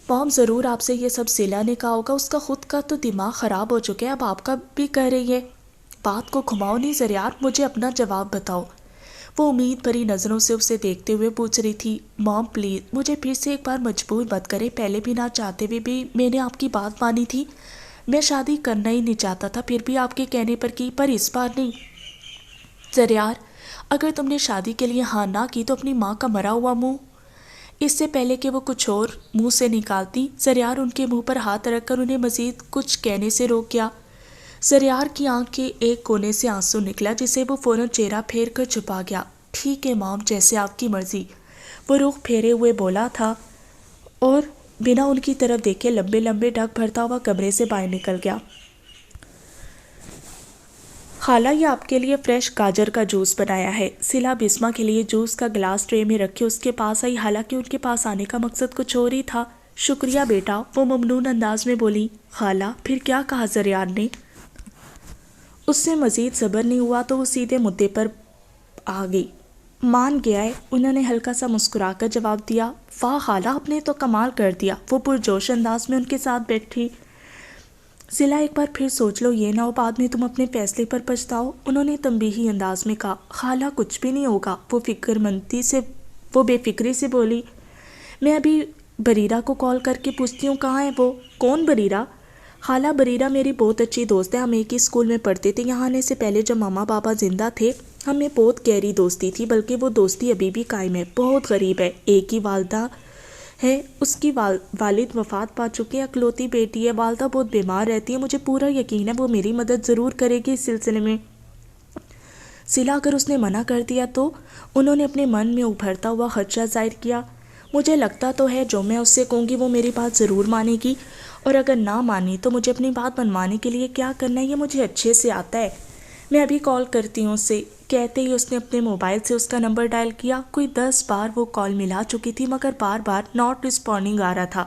مام، ضرور آپ سے یہ سب سیلا نے کہا ہوگا. اس کا خود کا تو دماغ خراب ہو چکا ہے، اب آپ کا بھی کہہ رہی ہے. بات کو گھماؤ نہیں زریار، مجھے اپنا جواب بتاؤ. وہ امید بھری نظروں سے اسے دیکھتے ہوئے پوچھ رہی تھی. مام پلیز مجھے پھر سے ایک بار مجبور مت کرے. پہلے بھی نہ چاہتے ہوئے بھی میں نے آپ کی بات مانی تھی. میں شادی کرنا ہی نہیں چاہتا تھا، پھر بھی آپ کے کہنے پر کی، پر اس بار نہیں. زریار، اگر تم نے شادی کے لیے ہاں نہ کی تو اپنی ماں کا مرا ہوا منہ. اس سے پہلے کہ وہ کچھ اور منہ سے نکالتی، زریار ان کے منہ پر ہاتھ رکھ کر انہیں مزید کچھ کہنے سے روک گیا. زریار کی آنکھ کے ایک کونے سے آنسو نکلا جسے وہ فوراً چہرہ پھیر کر چھپا گیا. ٹھیک ہے مام، جیسے آپ کی مرضی. وہ رخ پھیرے ہوئے بولا تھا اور بنا ان کی طرف دیکھے لمبے لمبے ڈھک بھرتا ہوا کمرے سے باہر نکل گیا. خالہ، یہ آپ کے لیے فریش گاجر کا جوس بنایا ہے. سیلا بسما کے لیے جوس کا گلاس ٹرے میں رکھے اس کے پاس آئی، حالانکہ ان کے پاس آنے کا مقصد کچھ اور ہی تھا. شکریہ بیٹا، وہ ممنون انداز میں بولی. خالہ، پھر کیا کہا زریار نے؟ اس سے مزید صبر نہیں ہوا تو وہ سیدھے مدعے پر آ گئی. مان گیا ہے، انہوں نے ہلکا سا مسکرا کر جواب دیا. واہ خالہ، آپ نے تو کمال کر دیا. وہ پرجوش انداز میں ان کے ساتھ بیٹھی. سیلا، ایک بار پھر سوچ لو، یہ نہ ہو بعد میں تم اپنے فیصلے پر پچھتاؤ. انہوں نے تنبیہی انداز میں کہا. خالہ، کچھ بھی نہیں ہوگا. وہ بے فکری سے بولی. میں ابھی بریرہ کو کال کر کے پوچھتی ہوں کہاں ہے وہ. کون بریرہ؟ خالہ، بریرہ میری بہت اچھی دوست ہے. ہم ایک ہی اسکول میں پڑھتے تھے. یہاں آنے سے پہلے جب ماما بابا زندہ تھے ہمیں بہت گہری دوستی تھی، بلکہ وہ دوستی ابھی بھی قائم ہے. بہت غریب ہے، ایک ہی والدہ ہے. اس کی والد وفات پا چکے، اکلوتی بیٹی ہے. والدہ بہت بیمار رہتی ہے. مجھے پورا یقین ہے وہ میری مدد ضرور کرے گی اس سلسلے میں. سیلا، اگر اس نے منع کر دیا تو؟ انہوں نے اپنے من میں ابھرتا ہوا خدشہ ظاہر کیا. مجھے لگتا تو ہے جو میں اس سے کہوں گی وہ میری بات ضرور مانے گی، اور اگر نہ مانی تو مجھے اپنی بات منوانے کے لیے کیا کرنا ہے یہ مجھے اچھے سے آتا ہے. میں ابھی کال کرتی ہوں اس سے. کہتے ہی اس نے اپنے موبائل سے اس کا نمبر ڈائل کیا. کوئی 10 بار وہ کال ملا چکی تھی مگر بار بار ناٹ رسپونڈنگ آ رہا تھا.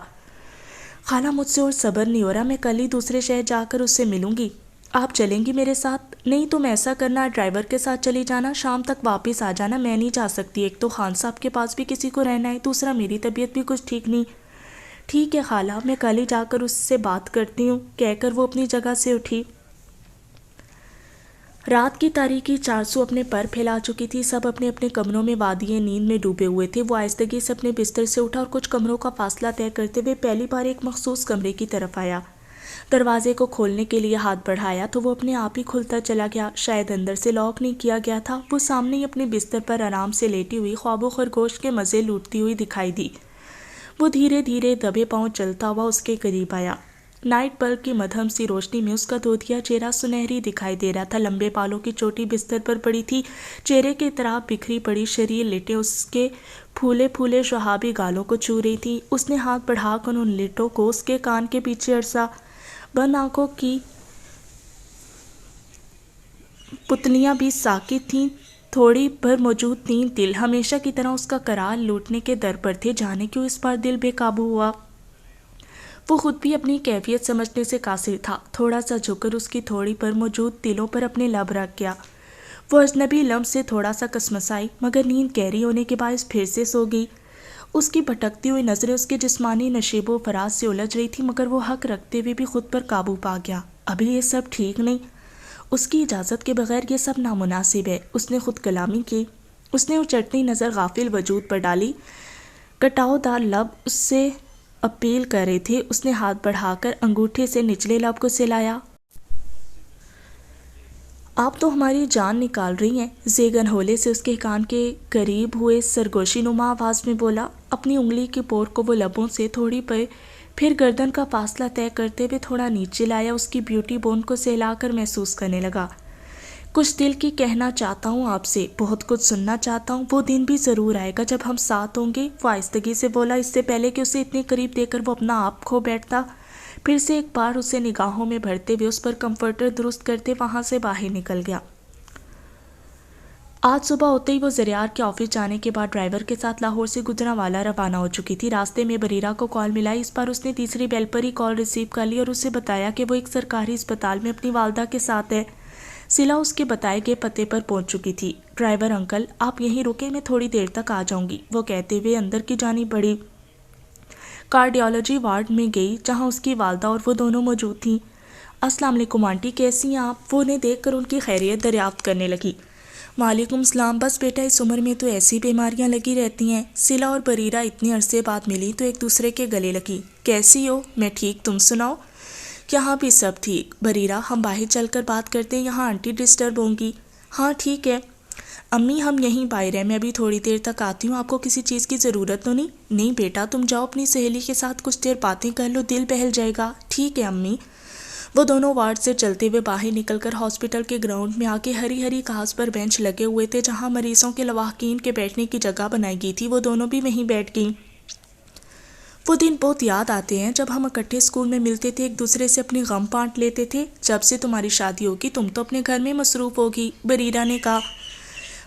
خالہ، مجھ سے اور صبر نہیں ہو رہا. میں کل ہی دوسرے شہر جا کر اس سے ملوں گی. آپ چلیں گی میرے ساتھ؟ نہیں، تم ایسا کرنا، ڈرائیور کے ساتھ چلی جانا، شام تک واپس آ جانا. میں نہیں جا سکتی. ایک تو خان صاحب کے پاس بھی کسی کو رہنا ہے، دوسرا میری طبیعت بھی کچھ ٹھیک نہیں. ٹھیک ہے خالہ، میں کل ہی جا کر اس سے بات کرتی ہوں، کہہ کر وہ اپنی جگہ سے اٹھی. رات کی تاریکی چارسو اپنے پر پھیلا چکی تھی. سب اپنے اپنے کمروں میں وادی نیند میں ڈوبے ہوئے تھے. وہ آہستگی سے اپنے بستر سے اٹھا اور کچھ کمروں کا فاصلہ طے کرتے ہوئے پہلی بار ایک مخصوص کمرے کی طرف آیا. دروازے کو کھولنے کے لیے ہاتھ بڑھایا تو وہ اپنے آپ ہی کھلتا چلا گیا. شاید اندر سے لاک نہیں کیا گیا تھا. وہ سامنے ہی اپنے بستر پر آرام سے لیٹی ہوئی خواب و خرگوش کے مزے لوٹتی ہوئی دکھائی دی. وہ دھیرے دھیرے دبے پاؤں چلتا ہوا اس کے قریب آیا. نائٹ بلب کی مدھم سی روشنی میں اس کا دودھیا چہرہ سنہری دکھائی دے رہا تھا. لمبے بالوں کی چوٹی بستر پر پڑی تھی. چہرے کی طرف بکھری پڑی شریر لٹیں اس کے پھولے پھولے شہابی گالوں کو چھو رہی تھی. اس نے ہاتھ بڑھا کر ان لٹوں کو اس کے کان کے پیچھے عرصہ. بند آنکھوں کی پتلیاں بھی ساکت تھیں. تھوڑی پر موجود 3 دل ہمیشہ کی طرح اس کا قرار لوٹنے کے در پر تھے. جانے کیوں اس بار دل بے قابو ہوا. وہ خود بھی اپنی کیفیت سمجھنے سے قاصر تھا. تھوڑا سا جھک کر اس کی تھوڑی پر موجود دلوں پر اپنے لب رکھ گیا. وہ اجنبی لمس سے تھوڑا سا کسمسائی مگر نیند گہری ہونے کے باعث پھر سے سو گئی. اس کی بھٹکتی ہوئی نظریں اس کے جسمانی نشیب و فراز سے الجھ رہی تھی مگر وہ حق رکھتے ہوئے بھی خود پر قابو پا گیا. ابھی یہ سب ٹھیک نہیں. اس کی اجازت کے بغیر یہ سب نامناسب ہے. اس نے خود کلامی کی. اس نے وہ چٹنی نظر غافل وجود پر ڈالی. کٹاؤ دار لب اس سے اپیل کر رہے تھے. اس نے ہاتھ بڑھا کر انگوٹھے سے نچلے لب کو سلایا. آپ تو ہماری جان نکال رہی ہیں. زیگن ہولے سے اس کے کان کے قریب ہوئے سرگوشی نما آواز میں بولا. اپنی انگلی کی پور کو وہ لبوں سے تھوڑی پھر گردن کا فاصلہ طے کرتے ہوئے تھوڑا نیچے لایا. اس کی بیوٹی بون کو سہلا کر محسوس کرنے لگا. کچھ دل کی کہنا چاہتا ہوں آپ سے, بہت کچھ سننا چاہتا ہوں. وہ دن بھی ضرور آئے گا جب ہم ساتھ ہوں گے. وہ آہستگی سے بولا, اس سے پہلے کہ اسے اتنے قریب دیکھ کر وہ اپنا آپ کھو بیٹھتا. پھر سے ایک بار اسے نگاہوں میں بھرتے ہوئے اس پر کمفرٹر درست کرتے وہاں سے باہر نکل گیا. آج صبح ہوتے ہی وہ زریار کے آفس جانے کے بعد ڈرائیور کے ساتھ لاہور سے گجرانوالہ روانہ ہو چکی تھی. راستے میں بریرہ کو کال ملائی. اس بار اس نے تیسری بیل پر ہی کال ریسیو کر لی اور اسے بتایا کہ وہ ایک سرکاری اسپتال میں اپنی والدہ کے ساتھ ہے. سلا اس کے بتائے گئے پتے پر پہنچ چکی تھی. ڈرائیور انکل آپ یہیں رکے, میں تھوڑی دیر تک آ جاؤں گی, وہ کہتے ہوئے اندر کی جانب بڑھی. کارڈیالوجی وارڈ میں گئی جہاں اس کی والدہ اور وہ دونوں موجود تھیں. السلام علیکم آنٹی, کیسی ہیں آپ؟ وہ انہیں دیکھ کر ان کی خیریت دریافت کرنے لگی. وعلیکم السلام. بس بیٹا اس عمر میں تو ایسی بیماریاں لگی رہتی ہیں. سلا اور بریرہ اتنے عرصے بعد ملی تو ایک دوسرے کے گلے لگی. کیسی ہو؟ میں ٹھیک, تم سناؤ؟ یہاں بھی سب ٹھیک. بریرہ ہم باہر چل کر بات کرتے ہیں, یہاں آنٹی ڈسٹرب ہوں گی. ہاں ٹھیک ہے امی, ہم یہیں باہر ہیں, میں ابھی تھوڑی دیر تک آتی ہوں. آپ کو کسی چیز کی ضرورت تو نہیں؟ نہیں بیٹا تم جاؤ اپنی سہیلی کے ساتھ کچھ دیر باتیں کر لو, دل بہل جائے گا. ٹھیک ہے امی. وہ دونوں وارڈ سے چلتے ہوئے باہر نکل کر ہاسپٹل کے گراؤنڈ میں آ کے ہری ہری گھاس پر بینچ لگے ہوئے تھے جہاں مریضوں کے لواحقین کے بیٹھنے کی جگہ بنائی گئی تھی. وہ دونوں بھی وہیں بیٹھ گئیں. وہ دن بہت یاد آتے ہیں جب ہم اکٹھے اسکول میں ملتے تھے, ایک دوسرے سے اپنی غم بانٹ لیتے تھے. جب سے تمہاری شادی ہوگی تم تو اپنے گھر میں مصروف ہوگی, بریرہ نے کہا.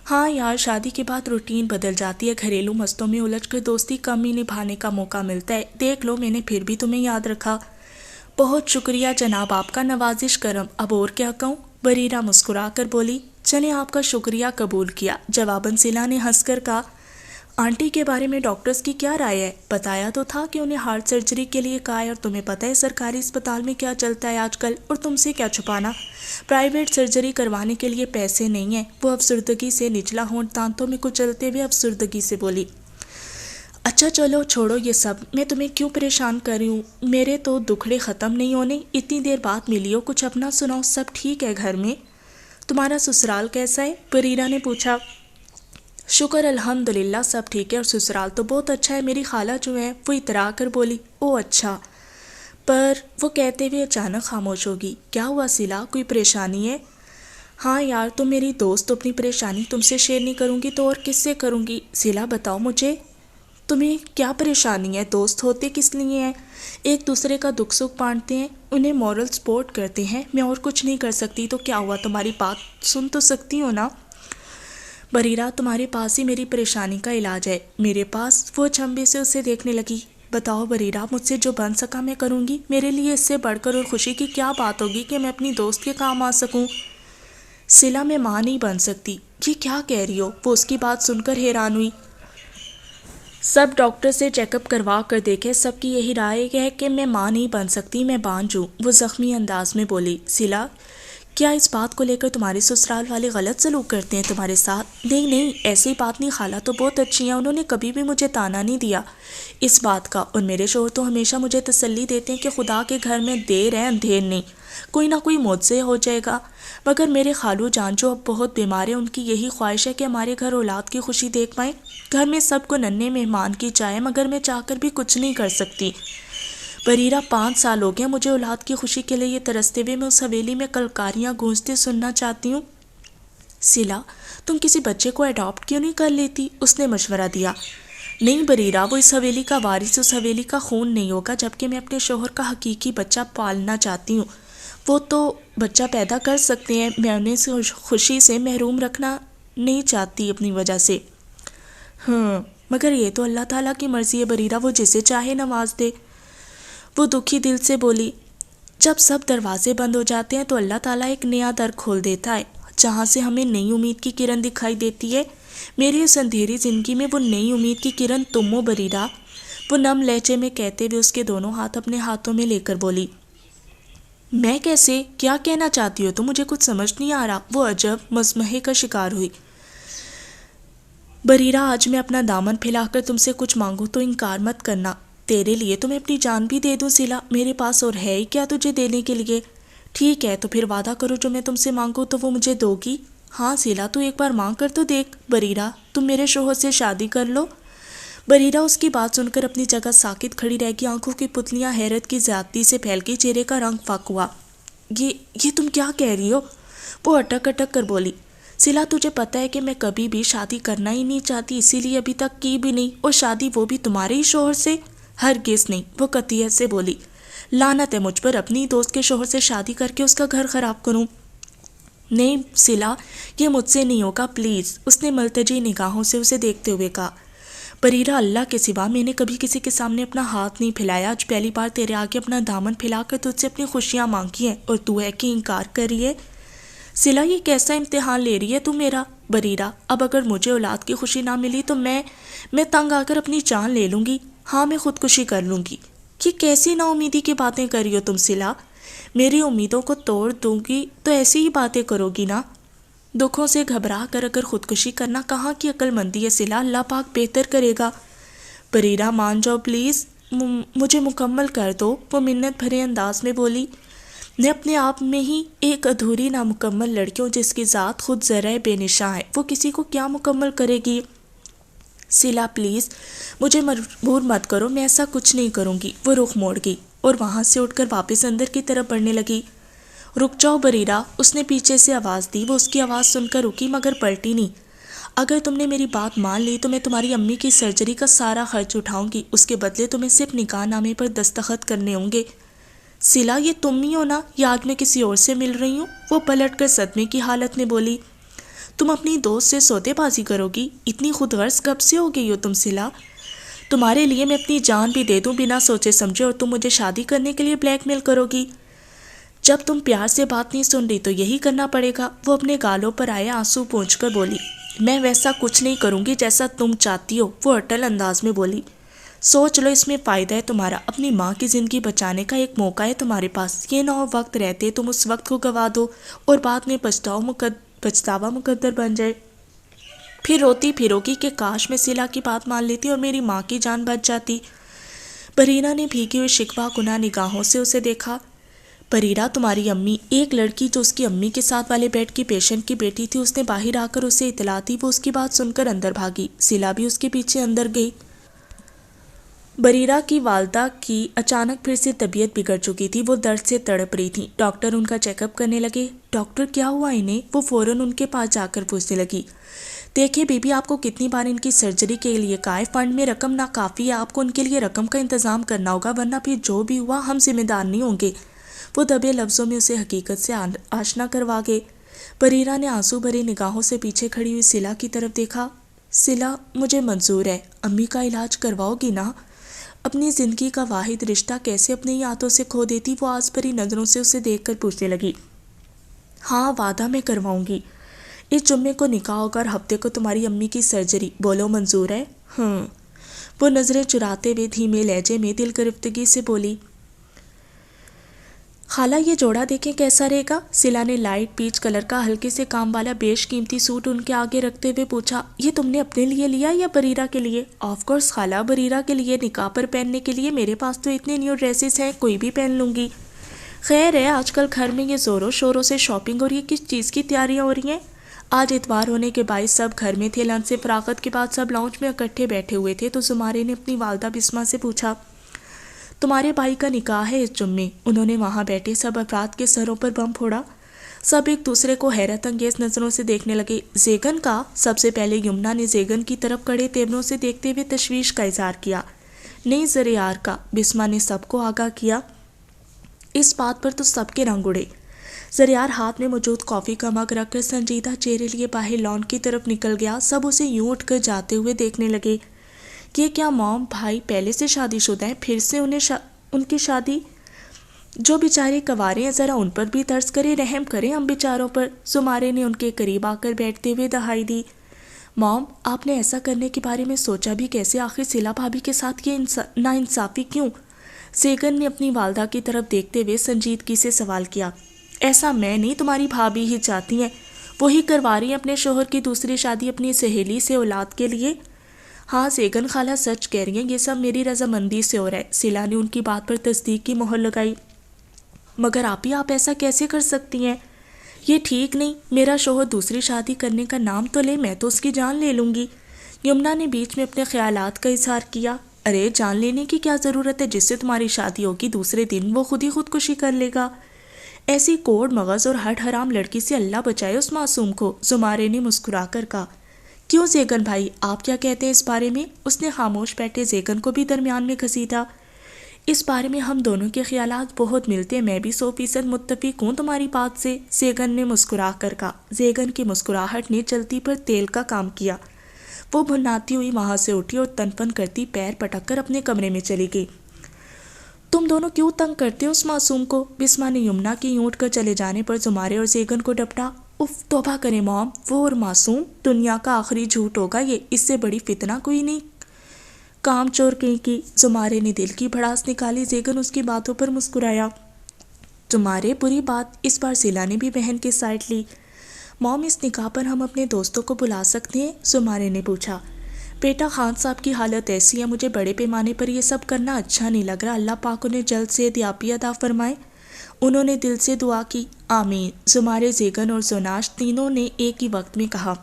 ہاں یار, شادی کے بعد روٹین بدل جاتی ہے, گھریلو مسئلوں میں الجھ کر دوستی کم ہی نبھانے کا موقع ملتا ہے. دیکھ لو میں نے پھر بھی تمہیں یاد رکھا. بہت شکریہ جناب, آپ کا نوازش کرم. اب اور کیا کہوں؟ بریرہ مسکرا کر بولی. چلیں آپ کا شکریہ قبول کیا. جواباً سلا نے ہنس کر کہا. آنٹی کے بارے میں ڈاکٹرز کی کیا رائے ہے؟ بتایا تو تھا کہ انہیں ہارٹ سرجری کے لیے کہا ہے, اور تمہیں پتہ ہے سرکاری اسپتال میں کیا چلتا ہے آج کل, اور تم سے کیا چھپانا, پرائیویٹ سرجری کروانے کے لیے پیسے نہیں ہیں. وہ افسردگی سے نچلا ہونٹ دانتوں میں کچلتے ہوئے افسردگی سے بولی. اچھا چلو چھوڑو یہ سب, میں تمہیں کیوں پریشان کر رہی ہوں, میرے تو دکھڑے ختم نہیں ہونے. اتنی دیر بعد ملی ہو, کچھ اپنا سناؤ. سب ٹھیک ہے گھر میں؟ تمہارا سسرال کیسا ہے؟ بریرہ نے پوچھا. شکر الحمدللہ سب ٹھیک ہے, اور سسرال تو بہت اچھا ہے. میری خالہ جو ہے وہ اترا کر بولی. او اچھا. پر وہ کہتے ہوئے اچانک خاموش ہوگی. کیا ہوا سلا, کوئی پریشانی ہے؟ ہاں یار تم میری دوست, اپنی پریشانی تم سے شیئر نہیں کروں گی تو اور کس سے کروں گی؟ سلا بتاؤ مجھے, تمہیں کیا پریشانی ہے؟ دوست ہوتے کس لیے ہیں؟ ایک دوسرے کا دکھ سکھ بانٹتے ہیں, انہیں مورل سپورٹ کرتے ہیں. میں اور کچھ نہیں کر سکتی تو کیا ہوا, تمہاری بات سن تو سکتی ہو نا. بریرہ تمہارے پاس ہی میری پریشانی کا علاج ہے. میرے پاس؟ وہ چنبے سے اسے دیکھنے لگی. بتاؤ بریرہ, مجھ سے جو بن سکا میں کروں گی. میرے لیے اس سے بڑھ کر اور خوشی کی کیا بات ہوگی کہ میں اپنی دوست کے کام آ سکوں. سلا میں ماں نہیں بن سکتی. یہ کیا کہہ رہی ہو؟ وہ اس کی بات سن کر حیران ہوئی. سب ڈاکٹر سے چیک اپ کروا کر دیکھے, سب کی یہی رائے ہے کہ میں ماں نہیں بن سکتی, میں بانجھ ہوں. وہ زخمی انداز میں بولی. سلا کیا اس بات کو لے کر تمہارے سسرال والے غلط سلوک کرتے ہیں تمہارے ساتھ؟ نہیں نہیں ایسی بات نہیں, خالہ تو بہت اچھی ہیں, انہوں نے کبھی بھی مجھے تانا نہیں دیا اس بات کا, اور میرے شوہر تو ہمیشہ مجھے تسلی دیتے ہیں کہ خدا کے گھر میں دیر ہے اندھیر نہیں, کوئی نہ کوئی معجزہ ہو جائے گا. مگر میرے خالو جان جو اب بہت بیمار ہیں, ان کی یہی خواہش ہے کہ ہمارے گھر اولاد کی خوشی دیکھ پائیں. گھر میں سب کو ننھے مہمان کی چاہے, مگر میں چاہ کر بھی کچھ نہیں کر سکتی. بریرہ 5 سال ہو گئے مجھے اولاد کی خوشی کے لیے ترستے ہوئے, میں اس حویلی میں کلکاریاں گونجتے سننا چاہتی ہوں. سلا تم کسی بچے کو اڈاپٹ کیوں نہیں کر لیتی؟ اس نے مشورہ دیا. نہیں بریرہ, وہ اس حویلی کا وارث, اس حویلی کا خون نہیں ہوگا, جبکہ میں اپنے شوہر کا حقیقی بچہ پالنا چاہتی ہوں. وہ تو بچہ پیدا کر سکتے ہیں, میں انہیں خوشی سے محروم رکھنا نہیں چاہتی اپنی وجہ سے۔ ہاں مگر یہ تو اللہ تعالیٰ کی مرضی ہے بریرہ، وہ جسے چاہے نواز دے۔ وہ دکھی دل سے بولی، جب سب دروازے بند ہو جاتے ہیں تو اللہ تعالیٰ ایک نیا در کھول دیتا ہے جہاں سے ہمیں نئی امید کی کرن دکھائی دیتی ہے۔ میری اس اندھیری زندگی میں وہ نئی امید کی کرن تم ہو بریرہ، وہ نم لہجے میں کہتے ہوئے اس کے دونوں ہاتھ اپنے ہاتھوں میں لے کر بولی۔ میں کیسے؟ کیا کہنا چاہتی ہو تو مجھے کچھ سمجھ نہیں آ رہا۔ وہ عجب مزمحے کا شکار ہوئی۔ بریرہ آج میں اپنا دامن پھیلا کر تم سے کچھ مانگوں تو انکار مت کرنا، تیرے لیے تو میں اپنی جان بھی دے دوں سلا، میرے پاس اور ہے ہی کیا تجھے دینے کے لیے۔ ٹھیک ہے تو پھر وعدہ کرو جو میں تم سے مانگوں تو وہ مجھے دو گی۔ ہاں سلا، تو ایک بار مانگ کر تو دیکھ۔ بریرہ تم میرے شوہر سے شادی کر لو۔ بریرہ اس کی بات سن کر اپنی جگہ ساکت کھڑی رہ گئی، آنکھوں کی پتلیاں حیرت کی زیادتی سے پھیل گئی، چہرے کا رنگ فاق ہوا۔ یہ تم کیا کہہ رہی ہو؟ وہ اٹک اٹک کر بولی۔ سلا تجھے پتہ ہے کہ میں کبھی بھی شادی کرنا ہی نہیں چاہتی، اسی لیے ابھی تک کی بھی نہیں، اور شادی وہ بھی تمہارے ہی شوہر سے؟ ہرگز نہیں، وہ قطعیت سے بولی۔ لعنت ہے مجھ پر، اپنی دوست کے شوہر سے شادی کر کے اس کا گھر خراب کروں۔ نہیں سلا، یہ مجھ سے نہیں ہوگا پلیز، اس نے ملتجی نگاہوں سے اسے دیکھتے ہوئے کہا۔ بریرہ اللہ کے سوا میں نے کبھی کسی کے سامنے اپنا ہاتھ نہیں پھیلایا، آج پہلی بار تیرے آگے اپنا دامن پھیلا کر تجھ سے اپنی خوشیاں مانگی ہیں اور تو ہے کہ انکار کر رہی ہے۔ سلا یہ کیسا امتحان لے رہی ہے تو میرا؟ بریرہ اب اگر مجھے اولاد کی خوشی نہ ملی تو میں تنگ آ کر اپنی جان لے لوں گی، ہاں میں خودکشی کر لوں گی۔ یہ کیسی نا امیدی کی باتیں کر رہی ہو تم سلا؟ میری امیدوں کو توڑ دوں گی تو ایسی ہی باتیں کرو گی نا؟ دکھوں سے گھبرا کر اگر خودکشی کرنا کہاں کی عقل مندی ہے سلا، اللہ پاک بہتر کرے گا۔ بریرہ مان جاؤ پلیز، مجھے مکمل کر دو، وہ منت بھرے انداز میں بولی۔ میں اپنے آپ میں ہی ایک ادھوری نامکمل لڑکی ہوں جس کی ذات خود ذرہ بے نشاں ہے، وہ کسی کو کیا مکمل کرے گی؟ سلا پلیز مجھے مجبور مت کرو، میں ایسا کچھ نہیں کروں گی۔ وہ رخ موڑ گئی اور وہاں سے اٹھ کر واپس اندر کی طرف بڑھنے لگی۔ رک جاؤ بریرہ، اس نے پیچھے سے آواز دی۔ وہ اس کی آواز سن کر رکی مگر پلٹی نہیں۔ اگر تم نے میری بات مان لی تو میں تمہاری امی کی سرجری کا سارا خرچ اٹھاؤں گی، اس کے بدلے تمہیں صرف نکاح نامے پر دستخط کرنے ہوں گے۔ سلا یہ تم ہی ہو نا یا آج میں کسی اور سے مل رہی ہوں؟ وہ پلٹ کر صدمے کی حالت میں بولی۔ تم اپنی دوست سے سودے بازی کرو گی؟ اتنی خود غرض کب سے ہو گئی ہو تم سلا؟ تمہارے لیے میں اپنی جان بھی دے دوں بنا سوچے سمجھے، اور تم مجھے شادی کرنے کے لیے بلیک میل کرو گی؟ جب تم پیار سے بات نہیں سن رہی تو یہی کرنا پڑے گا۔ وہ اپنے گالوں پر آئے آنسو پونچھ کر بولی۔ میں ویسا کچھ نہیں کروں گی جیسا تم چاہتی ہو، وہ اٹل انداز میں بولی۔ سوچ لو، اس میں فائدہ ہے تمہارا، اپنی ماں کی زندگی بچانے کا ایک موقع ہے تمہارے پاس، یہ نہ ہو وقت رہتے تم اس وقت کو گوا دو اور بعد میں پچھتاوا مقدر بن جائے، پھر روتی پھرو گی کہ کاش میں سلا کی بات مان لیتی اور میری ماں کی جان بچ جاتی۔ بریرہ نے بھیگی ہوئی شکوہ کناہ نگاہوں سے اسے دیکھا۔ بریرہ تمہاری امی، ایک لڑکی جو اس کی امی کے ساتھ والے بیڈ کی پیشنٹ کی بیٹی تھی، اس نے باہر آ کر اسے اطلاع دی۔ وہ اس کی بات سن کر اندر بھاگی، سلا بھی اس کے پیچھے اندر گئی۔ بریرہ کی والدہ کی اچانک پھر سے طبیعت بگڑ چکی تھی، وہ درد سے تڑپ رہی تھی۔ ڈاکٹر ان کا چیک اپ کرنے لگے۔ ڈاکٹر کیا ہوا انہیں؟ وہ فوراً ان کے پاس جا کر پوچھنے لگی۔ دیکھیں بی بی، آپ کو کتنی بار ان کی سرجری کے لیے کہا ہے، فنڈ میں رقم ناکافی ہے، آپ کو ان کے لیے رقم کا انتظام کرنا ہوگا، ورنہ پھر جو بھی ہوا ہم ذمہ دار نہیں ہوں گے۔ وہ دبے لفظوں میں اسے حقیقت سے آشنا کروا گئے۔ بریرہ نے آنسو بھری نگاہوں سے پیچھے کھڑی ہوئی سلا کی طرف دیکھا۔ سلا مجھے منظور ہے، امی کا علاج کرواؤ گی نا؟ اپنی زندگی کا واحد رشتہ کیسے اپنے ہی ہاتھوں سے کھو دیتی؟ وہ آس بھری نظروں سے اسے دیکھ کر پوچھنے لگی۔ ہاں وعدہ میں کرواؤں گی، اس جمعے کو نکاح ہوگا اور ہفتے کو تمہاری امی کی سرجری، بولو منظور ہے؟ ہاں۔ وہ نظریں چراتے ہوئے دھیمے لہجے میں دل گرفتگی سے بولی۔ خالہ یہ جوڑا دیکھیں کیسا رہے گا؟ سلا نے لائٹ پیچ کلر کا ہلکے سے کام والا بیش قیمتی سوٹ ان کے آگے رکھتے ہوئے پوچھا۔ یہ تم نے اپنے لیے لیا یا بریرہ کے لیے؟ آف کورس خالہ، بریرہ کے لیے، نکاح پر پہننے کے لیے، میرے پاس تو اتنے نیو ڈریسز ہیں کوئی بھی پہن لوں گی۔ خیر ہے، آج کل گھر میں یہ زوروں شوروں سے شاپنگ اور یہ کس چیز کی تیاریاں ہو رہی ہیں؟ آج اتوار ہونے کے باعث سب گھر میں تھے، لنچ سے فراغت کے بعد سب لاؤنج میں اکٹھے بیٹھے ہوئے تھے تو زمارے نے اپنی والدہ بسمہ سے پوچھا، تمہارے بھائی کا نکاح ہے اس جمعے؟ انہوں نے وہاں بیٹھے سب افراد کے سروں پر بم پھوڑا۔ سب ایک دوسرے کو حیرت انگیز نظروں سے دیکھنے لگے۔ زیگن کا؟ سب سے پہلے یمنا نے زیگن کی طرف کڑے تیوروں سے دیکھتے ہوئے تشویش کا اظہار کیا۔ نہیں زریار کا، بسمہ نے سب کو آگاہ کیا۔ اس بات پر تو سب کے رنگ اڑے۔ زریار ہاتھ میں موجود کافی کا مگ رکھ کر سنجیدہ چہرے لیے باہر لان کی طرف نکل گیا۔ سب اسے یوں اٹھ کر جاتے ہوئے دیکھنے لگے۔ یہ کیا موم بھائی پہلے سے شادی شدہ ہیں، پھر سے ان کی شادی؟ جو بیچارے کنوارے ہیں ذرا ان پر بھی ترس کرے، رحم کرے ہم بیچاروں پر۔ زمارے نے ان کے قریب آ کر بیٹھتے ہوئے دہائی دی۔ موم آپ نے ایسا کرنے کے بارے میں سوچا بھی کیسے؟ آخر سلا بھابھی کے ساتھ یہ ناانصافی کیوں؟ سیگن نے اپنی والدہ کی طرف دیکھتے ہوئے سنجیدگی سے سوال کیا۔ ایسا میں نہیں، تمہاری بھابھی ہی چاہتی ہیں، وہی کروا رہی ہیں اپنے شوہر کی دوسری شادی اپنی سہیلی سے اولاد کے لیے۔ ہاں سیگن خالہ سچ کہہ رہی ہیں، یہ سب میری رضامندی سے ہو رہا ہے۔ سلا نے ان کی بات پر تصدیق کی مہر لگائی۔ مگر آپ ایسا کیسے کر سکتی ہیں؟ یہ ٹھیک نہیں، میرا شوہر دوسری شادی کرنے کا نام تو لے، میں تو اس کی جان لے لوں گی۔ یمنا نے بیچ میں اپنے خیالات کا اظہار کیا۔ ارے جان لینے کی کیا ضرورت ہے؟ جس سے تمہاری شادی ہوگی دوسرے دن وہ خود ہی خودکشی کر لے گا۔ ایسی کوڑ مغز اور ہٹ حرام لڑکی سے اللہ بچائے اس معصوم کو، زمارے نے مسکرا کر کہا۔ کیوں زیگن بھائی، آپ کیا کہتے ہیں اس بارے میں؟ اس نے خاموش بیٹھے زیگن کو بھی درمیان میں گھسیٹا۔ اس بارے میں ہم دونوں کے خیالات بہت ملتے ہیں، میں بھی 100% متفق ہوں تمہاری بات سے، زیگن نے مسکرا کر کہا۔ زیگن کی مسکراہٹ نے چلتی پر تیل کا کام کیا۔ وہ بھناتی ہوئی وہاں سے اٹھی اور تن پن کرتی پیر پٹک کر اپنے کمرے میں چلی گئی۔ تم دونوں کیوں تنگ کرتے ہو اس معصوم کو؟ بسما نے یمنا کی اونٹ کر چلے جانے پر زمارے اور زیگن کو ڈپٹا۔ اف توبہ کرے موم، وہ اور معصوم، دنیا کا آخری جھوٹ ہوگا یہ، اس سے بڑی فتنہ کوئی نہیں۔ کام چور کہیں کی، زمارے نے دل کی بھڑاس نکالی۔ زیگن اس کی باتوں پر مسکرایا۔ تمہارے بری بات، اس بار سلا نے بھی بہن کی سائڈ لی۔ موم اس نکاح پر ہم اپنے دوستوں کو بلا سکتے ہیں؟ زمارے نے پوچھا۔ بیٹا خان صاحب کی حالت ایسی ہے، مجھے بڑے پیمانے پر یہ سب کرنا اچھا نہیں لگ رہا، اللہ پاک انہیں جلد سے یابی عطا فرمائے۔ انہوں نے دل سے دعا کی۔ آمین، زمارے، زیگن اور زناش تینوں نے ایک ہی وقت میں کہا۔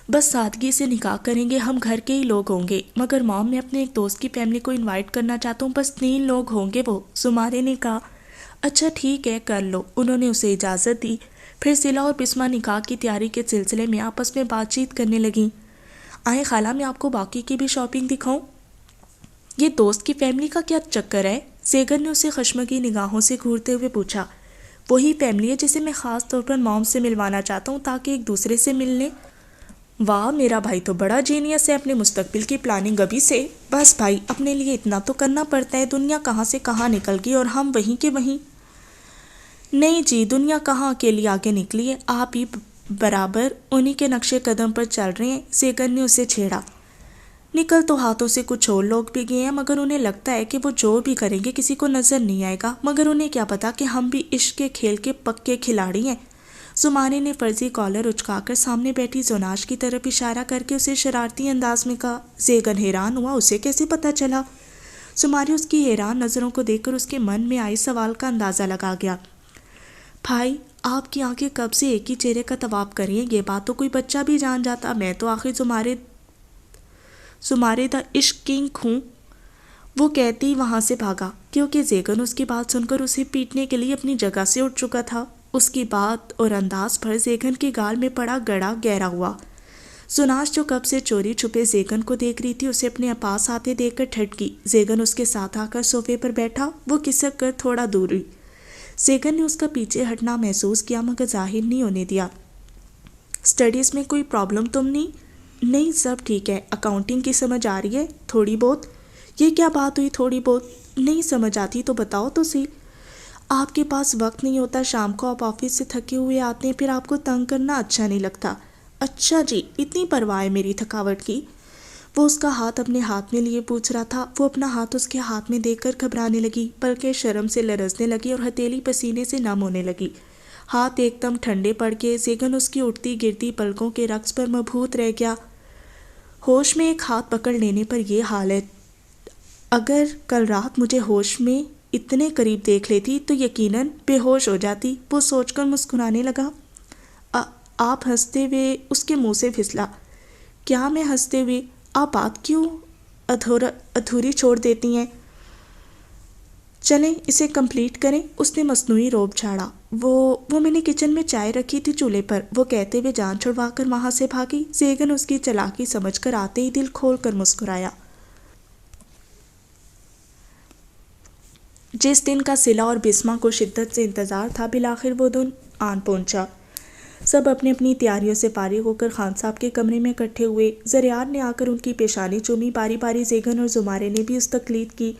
بس سادگی سے نکاح کریں گے، ہم گھر کے ہی لوگ ہوں گے، مگر موم میں اپنے ایک دوست کی فیملی کو انوائٹ کرنا چاہتا ہوں، بس 3 لوگ ہوں گے وہ، زمارے نے کہا۔ اچھا ٹھیک ہے، کر لو، انہوں نے اسے اجازت دی۔ پھر سلا اور بسما نکاح کی تیاری کے سلسلے میں آپس میں بات چیت کرنے لگیں۔ آئیں خالہ میں آپ کو باقی کی بھی شاپنگ دکھاؤں؟ یہ دوست کی فیملی کا کیا چکر ہے؟ زیگن نے اسے خشمگی نگاہوں سے گھورتے ہوئے پوچھا۔ وہی فیملی ہے جسے میں خاص طور پر موم سے ملوانا چاہتا ہوں تاکہ ایک دوسرے سے مل لیں۔ واہ، میرا بھائی تو بڑا جینیس ہے اپنے مستقبل کی پلاننگ ابھی سے۔ بس بھائی، اپنے لیے اتنا تو کرنا پڑتا ہے، دنیا کہاں سے کہاں نکل گئی اور ہم وہیں کے وہیں۔ نہیں جی، دنیا کہاں اکیلی آگے نکلی ہے، آپ ہی برابر انہی کے نقشے قدم پر چل رہے ہیں، زیگن نے اسے چھیڑا۔ نکل تو ہاتھوں سے کچھ اور لوگ بھی گئے ہیں، مگر انہیں لگتا ہے کہ وہ جو بھی کریں گے کسی کو نظر نہیں آئے گا، مگر انہیں کیا پتا کہ ہم بھی عشق کے کھیل کے پکے کھلاڑی ہیں۔ زمانے نے فرضی کالر اچکا کر سامنے بیٹھی زناش کی طرف اشارہ کر کے اسے شرارتی انداز میں کہا۔ زیگن حیران ہوا، اسے کیسے پتا چلا؟ زمارے اس کی حیران نظروں کو دیکھ کر اس کے من میں آئی سوال کا اندازہ لگا گیا۔ بھائی، آپ کی آنکھیں کب سے ایک ہی چہرے کا طواف کر رہی ہیں؟ یہ بات تو کوئی بچہ بھی جان جاتا، میں تو آخر زمارے دا عشق کنگ ہوں، وہ کہتی وہاں سے بھاگا، کیونکہ زیگن اس کی بات سن کر اسے پیٹنے کے لیے اپنی جگہ سے اٹھ چکا تھا۔ اس کی بات اور انداز پر زیگن کے گال میں پڑا گڑا گہرا ہوا۔ زناش جو کب سے چوری چھپے زیگن کو دیکھ رہی تھی، اسے اپنے پاس آتے دیکھ کر ٹھٹکی۔ زیگن اس کے ساتھ آ کر صوفے پر بیٹھا، وہ کھسک کر تھوڑا دور ہوئی۔ زیگن نے اس کا پیچھے ہٹنا محسوس کیا مگر ظاہر نہیں ہونے دیا۔ اسٹڈیز میں کوئی پرابلم تم نہیں؟ نہیں، سب ٹھیک ہے۔ اکاؤنٹنگ کی سمجھ آ رہی ہے؟ تھوڑی بہت۔ یہ کیا بات ہوئی تھوڑی بہت؟ نہیں سمجھ آتی تو بتاؤ تو صحیح۔ آپ کے پاس وقت نہیں ہوتا، شام کو آپ آفس سے تھکے ہوئے آتے ہیں، پھر آپ کو تنگ کرنا اچھا نہیں لگتا۔ اچھا جی، اتنی پرواہ ہے میری تھکاوٹ کی؟ وہ اس کا ہاتھ اپنے ہاتھ میں لیے پوچھ رہا تھا۔ وہ اپنا ہاتھ اس کے ہاتھ میں دیکھ کر گھبرانے لگی، بلکہ شرم سے لرزنے لگی اور ہتھیلی پسینے سے نم ہونے لگی۔ ہاتھ ایک دم ٹھنڈے پڑ کے زیگن اس کی اٹھتی گرتی پلکوں کے رقص پر مبہوت رہ گیا۔ ہوش میں ایک ہاتھ پکڑ لینے پر یہ حال ہے، اگر کل رات مجھے ہوش میں اتنے قریب دیکھ لیتی تو یقیناً بے ہوش ہو جاتی، وہ سوچ کر مسکرانے لگا۔ آپ ہنستے ہوئے اس کے منہ سے پھسلا۔ کیا میں ہنستے ہوئے؟ آپ بات کیوں ادھوری چھوڑ دیتی ہیں؟ چلیں اسے کمپلیٹ کریں، اس نے مصنوعی روب جھاڑا۔ وہ میں نے کچن میں چائے رکھی تھی چولہے پر، وہ کہتے ہوئے جان چھڑوا کر وہاں سے بھاگی۔ زیگن اس کی چالاکی سمجھ کر آتے ہی دل کھول کر مسکرایا۔ جس دن کا صلہ اور بسمہ کو شدت سے انتظار تھا بالآخر وہ دن آن پہنچا۔ سب اپنی اپنی تیاریوں سے فارغ ہو کر خان صاحب کے کمرے میں اکٹھے ہوئے۔ زریار نے آ کر ان کی پیشانی چومی، باری باری زیگن اور زمارے نے بھی اس تقلید کی۔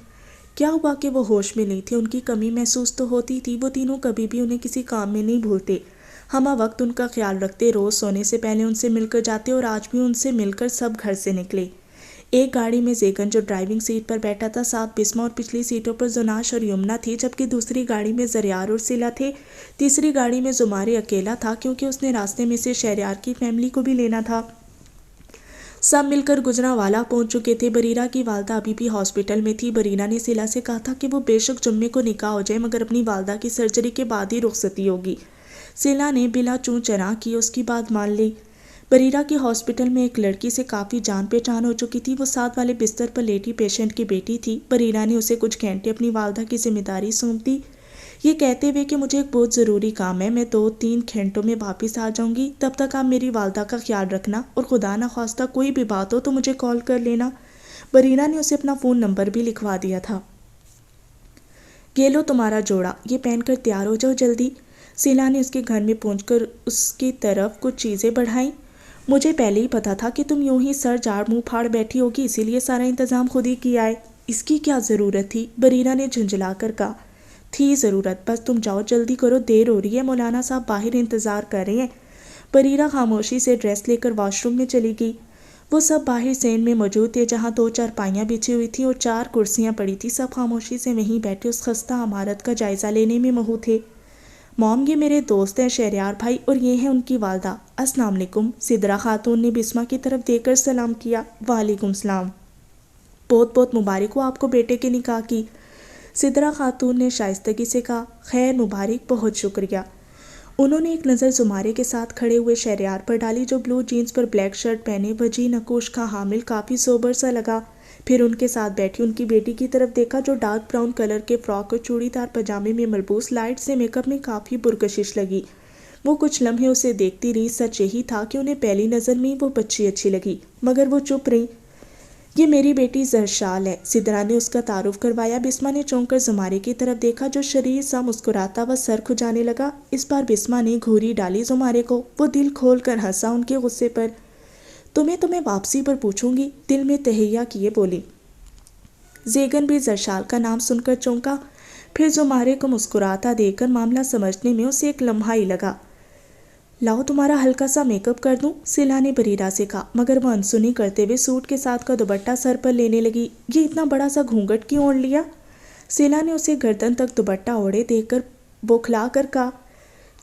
کیا ہوا کہ وہ ہوش میں نہیں تھے؟ ان کی کمی محسوس تو ہوتی تھی، وہ تینوں کبھی بھی انہیں کسی کام میں نہیں بھولتے، ہمہ وقت ان کا خیال رکھتے، روز سونے سے پہلے ان سے مل کر جاتے اور آج بھی ان سے مل کر سب گھر سے نکلے۔ ایک گاڑی میں زیگن جو ڈرائیونگ سیٹ پر بیٹھا تھا، ساتھ بسمہ اور پچھلی سیٹوں پر زناش اور یمنا تھی، جبکہ دوسری گاڑی میں زریار اور صلہ تھے۔ تیسری گاڑی میں زمارے اکیلا تھا کیونکہ اس نے راستے میں سے شہریار کی فیملی کو بھی لینا تھا۔ سب مل کر گجرانوالہ پہنچ چکے تھے۔ بریرہ کی والدہ ابھی بھی ہاسپٹل میں تھی۔ بریرہ نے صلہ سے کہا تھا کہ وہ بے شک جمعے کو نکاح ہو جائے مگر اپنی والدہ کی سرجری کے بعد ہی رخصتی ہوگی۔ صلہ نے بلا چوں چراں کی اس کی بات مان لی۔ بریرہ کی ہاسپٹل میں ایک لڑکی سے کافی جان پہچان ہو چکی تھی، وہ ساتھ والے بستر پر لیٹی پیشنٹ کی بیٹی تھی۔ بریرہ نے اسے کچھ گھنٹے اپنی والدہ کی ذمہ داری سونپ دی، یہ کہتے ہوئے کہ مجھے ایک بہت ضروری کام ہے، میں 2-3 گھنٹوں میں واپس آ جاؤں گی، تب تک آپ میری والدہ کا خیال رکھنا اور خدا نخواستہ کوئی بھی بات ہو تو مجھے کال کر لینا۔ بریرہ نے اسے اپنا فون نمبر بھی لکھوا دیا تھا۔ یہ لو تمہارا جوڑا، یہ پہن کر تیار ہو جاؤ جلدی۔ صلہ نے اس کے گھر میں پہنچ کر اس کی طرف کچھ چیزیں بڑھائیں۔ مجھے پہلے ہی پتا تھا کہ تم یوں ہی سر جاڑ منہ پھاڑ بیٹھی ہوگی، اسی لیے سارا انتظام خود ہی کیا ہے۔ اس کی کیا ضرورت تھی؟ بریرہ نے جھنجھلا کر کہا۔ تھی ضرورت، بس تم جاؤ جلدی کرو، دیر ہو رہی ہے، مولانا صاحب باہر انتظار کر رہے ہیں۔ بریرہ خاموشی سے ڈریس لے کر واش روم میں چلی گئی۔ وہ سب باہر سین میں موجود تھے جہاں 2 چارپائیاں بچھی ہوئی تھیں اور 4 کرسیاں پڑی تھیں۔ سب خاموشی سے وہیں بیٹھے اس خستہ عمارت کا جائزہ لینے میں مہو تھے۔ موم، یہ میرے دوست ہیں شہریار بھائی، اور یہ ہیں ان کی والدہ۔ السلام علیکم۔ سدرا خاتون نے بسمہ کی طرف دیکھ کر سلام کیا۔ وعلیکم السلام، بہت بہت مبارک ہو آپ کو بیٹے کے نکاح کی۔ سدرا خاتون نے شائستگی سے کہا۔ خیر مبارک، بہت شکریہ۔ انہوں نے ایک نظر زمارے کے ساتھ کھڑے ہوئے شہریار پر ڈالی جو بلو جینز پر بلیک شرٹ پہنے وجیح نکوش کا حامل کافی سوبر سا لگا، پھر ان کے ساتھ بیٹھی ان کی بیٹی کی طرف دیکھا جو ڈارک براؤن کلر کے فراک اور چوڑی دار پاجامے میں ملبوس لائٹ سے میک اپ میں کافی پرکشش لگی۔ وہ کچھ لمحے اسے دیکھتی رہی۔ سچ یہی تھا کہ انہیں پہلی نظر میں وہ بچی اچھی لگی، مگر وہ چپ رہی۔ یہ میری بیٹی زرشال ہے، سدرا نے اس کا تعارف کروایا۔ بسمہ نے چونک کر زمارے کی طرف دیکھا جو شریر سا مسکراتا و سر کھجانے لگا۔ اس بار بسمہ نے گھوری ڈالی زمارے کو۔ وہ دل کھول کر ہنسا ان کے غصے پر۔ تمہیں واپسی پر پوچھوں گی، دل میں تہیہ کیے بولی۔ زیگن بھی زرشال کا نام سن کر چونکا، پھر زمارے کو مسکراتا دیکھ کر معاملہ سمجھنے میں اسے ایک لمحہ ہی لگا۔ لاؤ تمہارا ہلکا سا میک اپ کر دوں، صلہ نے بریرہ سے کہا، مگر وہ انسنی کرتے ہوئے سوٹ کے ساتھ کا دوپٹہ سر پر لینے لگی۔ یہ اتنا بڑا سا گھونگھٹ کیوں اوڑھ لیا؟ صلہ نے اسے گردن تک دوپٹہ اوڑھے دیکھ کر بوکھلا کر کہا۔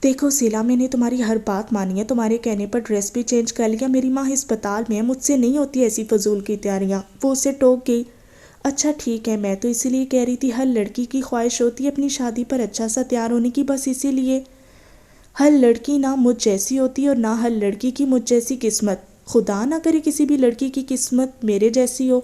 دیکھو صلہ، میں نے تمہاری ہر بات مانی ہے، تمہارے کہنے پر ڈریس بھی چینج کر لیا، میری ماں ہسپتال میں ہے، مجھ سے نہیں ہوتی ایسی فضول کی تیاریاں۔ وہ اسے ٹوک گئی۔ اچھا ٹھیک ہے، میں تو اسی لیے کہہ رہی تھی، ہر لڑکی کی خواہش ہوتی ہے اپنی شادی پر اچھا سا تیار ہونے کی، بس اسی لیے۔ ہر لڑکی نہ مجھ جیسی ہوتی اور نہ ہر لڑکی کی مجھ جیسی قسمت، خدا نہ کرے کسی بھی لڑکی کی قسمت میرے جیسی ہو۔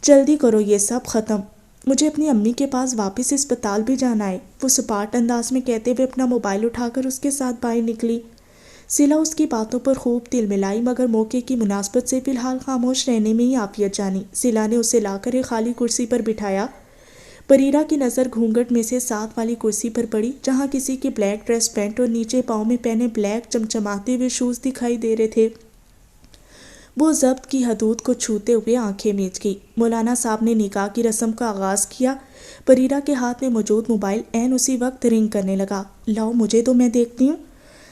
جلدی کرو یہ سب ختم، مجھے اپنی امی کے پاس واپس اسپتال بھی جانا ہے، وہ سپاٹ انداز میں کہتے ہوئے اپنا موبائل اٹھا کر اس کے ساتھ باہر نکلی۔ صلہ اس کی باتوں پر خوب دل ملائی مگر موقع کی مناسبت سے فی الحال خاموش رہنے میں ہی عافیت جانی۔ صلہ نے اسے لا کر ایک خالی کرسی پر بٹھایا۔ بریرہ کی نظر گھونگھٹ میں سے ساتھ والی کرسی پر پڑی جہاں کسی کی بلیک ڈریس پینٹ اور نیچے پاؤں میں پہنے بلیک چمچماتے ہوئے شوز دکھائی دے رہے تھے۔ وہ ضبط کی حدود کو چھوتے ہوئے آنکھیں میچ گئی۔ مولانا صاحب نے نکاح کی رسم کا آغاز کیا۔ بریرہ کے ہاتھ میں موجود موبائل عین اسی وقت رنگ کرنے لگا۔ لاؤ مجھے دو، میں دیکھتی ہوں۔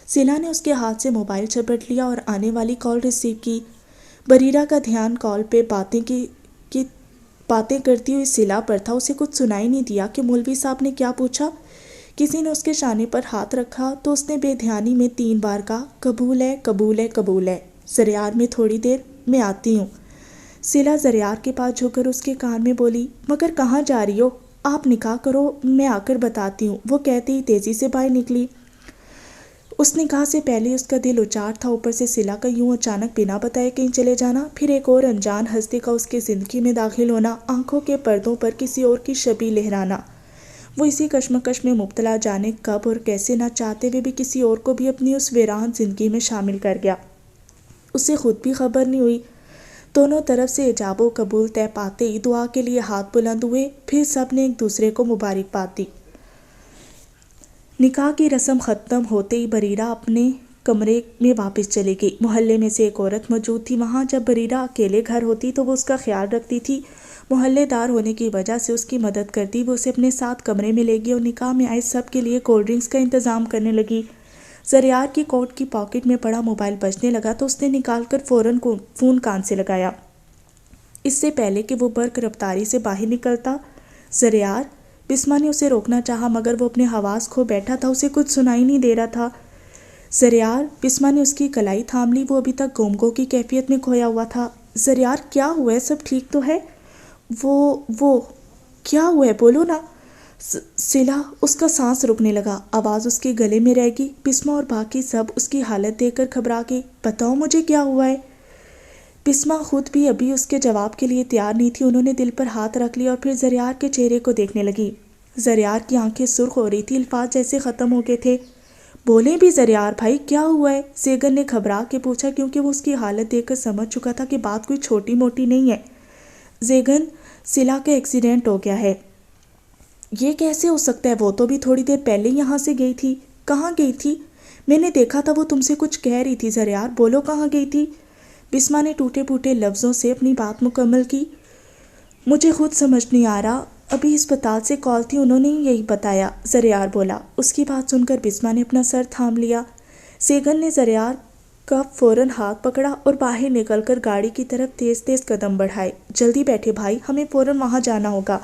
صلہ نے اس کے ہاتھ سے موبائل جھپٹ لیا اور آنے والی کال ریسیو کی۔ بریرہ کا دھیان کال پہ باتیں کرتی ہوئی صلہ پر تھا۔ اسے کچھ سنائی نہیں دیا کہ مولوی صاحب نے کیا پوچھا۔ کسی نے اس کے شانے پر ہاتھ رکھا تو اس نے بے دھیانی میں 3 بار کہا، قبول ہے، قبول ہے، قبول ہے، زریار میں تھوڑی دیر میں آتی ہوں۔ صلہ زریار کے پاس جھک کر اس کے کان میں بولی، مگر کہاں جا رہی ہو؟ آپ نکاح کرو، میں آ کر بتاتی ہوں۔ وہ کہتے ہی تیزی سے باہر نکلی۔ اس نکاح سے پہلے اس کا دل اچار تھا، اوپر سے صلہ کا یوں اچانک بنا بتائے کہیں چلے جانا، پھر ایک اور انجان ہستی کا اس کی زندگی میں داخل ہونا، آنکھوں کے پردوں پر کسی اور کی شبیہ لہرانا۔ وہ اسی کشمکش میں مبتلا، جانے کب اور کیسے نہ چاہتے ہوئے بھی کسی اور کو بھی اپنی اس ویران زندگی میں شامل کر گیا۔ اسے خود بھی خبر نہیں ہوئی۔ دونوں طرف سے ایجاب و قبول طے پاتے ہی دعا کے لیے ہاتھ بلند ہوئے، پھر سب نے ایک دوسرے کو مبارکباد دی۔ نکاح کی رسم ختم ہوتے ہی بریرہ اپنے کمرے میں واپس چلی گئی۔ محلے میں سے ایک عورت موجود تھی وہاں۔ جب بریرہ اکیلے گھر ہوتی تو وہ اس کا خیال رکھتی تھی، محلے دار ہونے کی وجہ سے اس کی مدد کرتی۔ وہ اسے اپنے ساتھ کمرے میں لے گئی اور نکاح میں آئے سب کے لیے کولڈ ڈرنکس کا انتظام کرنے لگی۔ زریار کی کوٹ کی پاکٹ میں پڑا موبائل بجنے لگا تو اس نے نکال کر فوراً فون کان سے لگایا، اس سے پہلے کہ وہ برق رفتاری سے باہر نکلتا۔ زریار، بسمہ نے اسے روکنا چاہا مگر وہ اپنے حواس کھو بیٹھا تھا، اسے کچھ سنائی نہیں دے رہا تھا۔ زریار، بسمہ نے اس کی کلائی تھام لی، وہ ابھی تک گم کی کیفیت میں کھویا ہوا تھا۔ زریار، کیا ہوا ہے؟ سب ٹھیک تو ہے؟ وہ کیا ہوا ہے؟ بولو نا۔ صلہ، اس کا سانس رکنے لگا، آواز اس کے گلے میں رہ گئی۔ بسمہ اور باقی سب اس کی حالت دیکھ کر گھبرا گئے۔ بتاؤ مجھے کیا ہوا ہے؟ بسمہ خود بھی ابھی اس کے جواب کے لیے تیار نہیں تھی، انہوں نے دل پر ہاتھ رکھ لیا اور پھر زریار کے چہرے کو دیکھنے لگی۔ زریار کی آنکھیں سرخ ہو رہی تھی، الفاظ جیسے ختم ہو گئے تھے۔ بولیں بھی زریار بھائی، کیا ہوا ہے؟ زیگن نے گھبرا کے پوچھا، کیونکہ وہ اس کی حالت دیکھ کر سمجھ چکا تھا کہ بات کوئی چھوٹی موٹی نہیں ہے۔ زیگن، صلہ کا ایکسیڈنٹ ہو گیا ہے۔ یہ کیسے ہو سکتا ہے؟ وہ تو بھی تھوڑی دیر پہلے یہاں سے گئی تھی۔ کہاں گئی تھی؟ میں نے دیکھا تھا وہ تم سے کچھ کہہ رہی تھی۔ زریار، بولو کہاں گئی تھی؟ بسمہ نے ٹوٹے پھوٹے لفظوں سے اپنی بات مکمل کی۔ مجھے خود سمجھ نہیں آ رہا، ابھی اسپتال سے کال تھی، انہوں نے یہی بتایا، زریار بولا۔ اس کی بات سن کر بسمہ نے اپنا سر تھام لیا۔ سیگن نے زریار کا فوراً ہاتھ پکڑا اور باہر نکل کر گاڑی کی طرف تیز تیز قدم بڑھائے۔ جلدی بیٹھے بھائی، ہمیں فوراً وہاں جانا ہوگا۔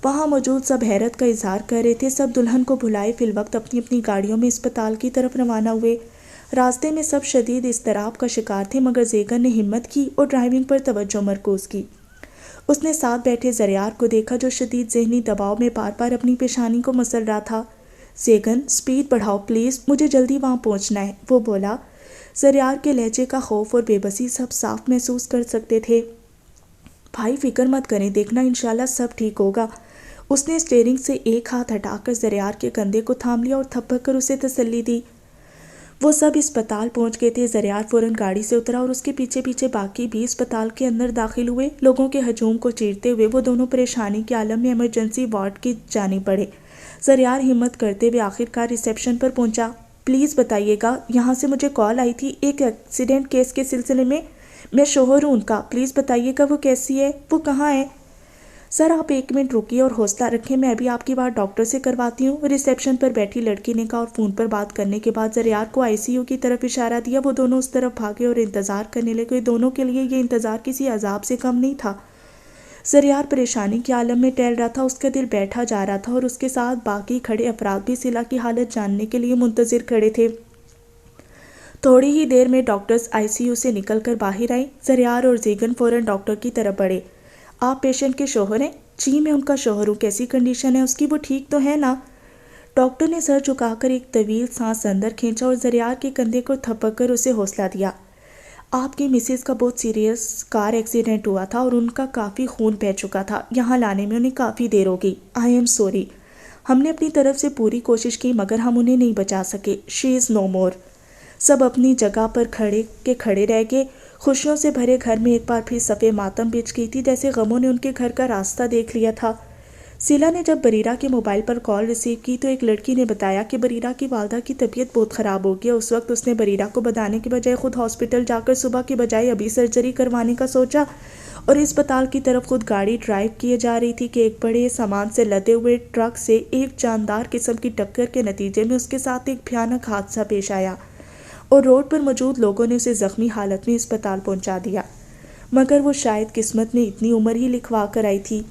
وہاں موجود سب حیرت کا اظہار کر رہے تھے۔ سب دلہن کو بھلائے فی الوقت اپنی اپنی گاڑیوں میں اسپتال کی طرف روانہ ہوئے۔ راستے میں سب شدید اضطراب کا شکار تھے مگر زیگن نے ہمت کی اور ڈرائیونگ پر توجہ مرکوز کی۔ اس نے ساتھ بیٹھے زریار کو دیکھا جو شدید ذہنی دباؤ میں بار بار اپنی پیشانی کو مسل رہا تھا۔ زیگن، سپیڈ بڑھاؤ پلیز، مجھے جلدی وہاں پہنچنا ہے، وہ بولا۔ زریار کے لہجے کا خوف اور بے بسی سب صاف محسوس کر سکتے تھے۔ بھائی فکر مت کریں، دیکھنا انشاءاللہ سب ٹھیک ہوگا۔ اس نے اسٹیئرنگ سے ایک ہاتھ ہٹا کر زریار کے کندھے کو تھام لیا اور تھپک کر اسے تسلی دی۔ وہ سب اسپتال پہنچ گئے تھے۔ زریار فوراً گاڑی سے اترا اور اس کے پیچھے پیچھے باقی بھی اسپتال کے اندر داخل ہوئے۔ لوگوں کے ہجوم کو چیرتے ہوئے وہ دونوں پریشانی کے عالم میں ایمرجنسی وارڈ کی جانب بڑھے۔ زریار ہمت کرتے ہوئے آخرکار ریسیپشن پر پہنچا۔ پلیز بتائیے گا، یہاں سے مجھے کال آئی تھی ایک ایکسیڈنٹ کیس کے سلسلے میں شوہر ہوں ان کا، پلیز بتائیے گا وہ کیسی ہے، وہ کہاں ہے؟ سر آپ ایک منٹ رکیے اور حوصلہ رکھیں، میں ابھی آپ کی بات ڈاکٹر سے کرواتی ہوں، ریسیپشن پر بیٹھی لڑکی نے کہا، اور فون پر بات کرنے کے بعد زریار کو ICU کی طرف اشارہ دیا۔ وہ دونوں اس طرف بھاگے اور انتظار کرنے لگے۔ دونوں کے لیے یہ انتظار کسی عذاب سے کم نہیں تھا۔ زریار پریشانی کے عالم میں ٹہل رہا تھا، اس کا دل بیٹھا جا رہا تھا اور اس کے ساتھ باقی کھڑے افراد بھی صلہ کی حالت جاننے کے لیے منتظر کھڑے تھے۔ تھوڑی ہی دیر میں ڈاکٹرز ICU سے نکل کر باہر آئے۔ زریار اور زیگن فوراً ڈاکٹر کی طرف بڑھے۔ آپ پیشنٹ کے شوہر ہیں؟ جی میں ان کا شوہر ہوں، کیسی کنڈیشن ہے اس کی، وہ ٹھیک تو ہے نا؟ ڈاکٹر نے سر جھکا کر ایک طویل سانس اندر کھینچا اور زریار کے کندھے کو تھپک کر اسے حوصلہ دیا۔ آپ کی مسز کا بہت سیریس کار ایکسیڈنٹ ہوا تھا اور ان کا کافی خون بہہ چکا تھا، یہاں لانے میں انہیں کافی دیر ہو گئی۔ آئی ایم سوری، ہم نے اپنی طرف سے پوری کوشش کی مگر ہم انہیں نہیں بچا سکے۔ شی از نو مور۔ سب اپنی جگہ پر کھڑے رہ گئے۔ خوشیوں سے بھرے گھر میں ایک بار پھر صفِ ماتم بچھ گئی تھی، جیسے غموں نے ان کے گھر کا راستہ دیکھ لیا تھا۔ صلہ نے جب بریرہ کے موبائل پر کال ریسیو کی تو ایک لڑکی نے بتایا کہ بریرہ کی والدہ کی طبیعت بہت خراب ہو گئی ہے۔ اس وقت اس نے بریرہ کو بتانے کے بجائے خود ہاسپٹل جا کر صبح کے بجائے ابھی سرجری کروانے کا سوچا اور اسپتال کی طرف خود گاڑی ڈرائیو کیے جا رہی تھی کہ ایک بڑے سامان سے لدے ہوئے ٹرک سے ایک جاندار قسم کی ٹکر کے نتیجے میں اس کے ساتھ ایک بھیانک حادثہ پیش آیا اور روڈ پر موجود لوگوں نے اسے زخمی حالت میں اسپتال پہنچا دیا، مگر وہ شاید قسمت نے اتنی عمر ہی لکھوا کر آئی تھی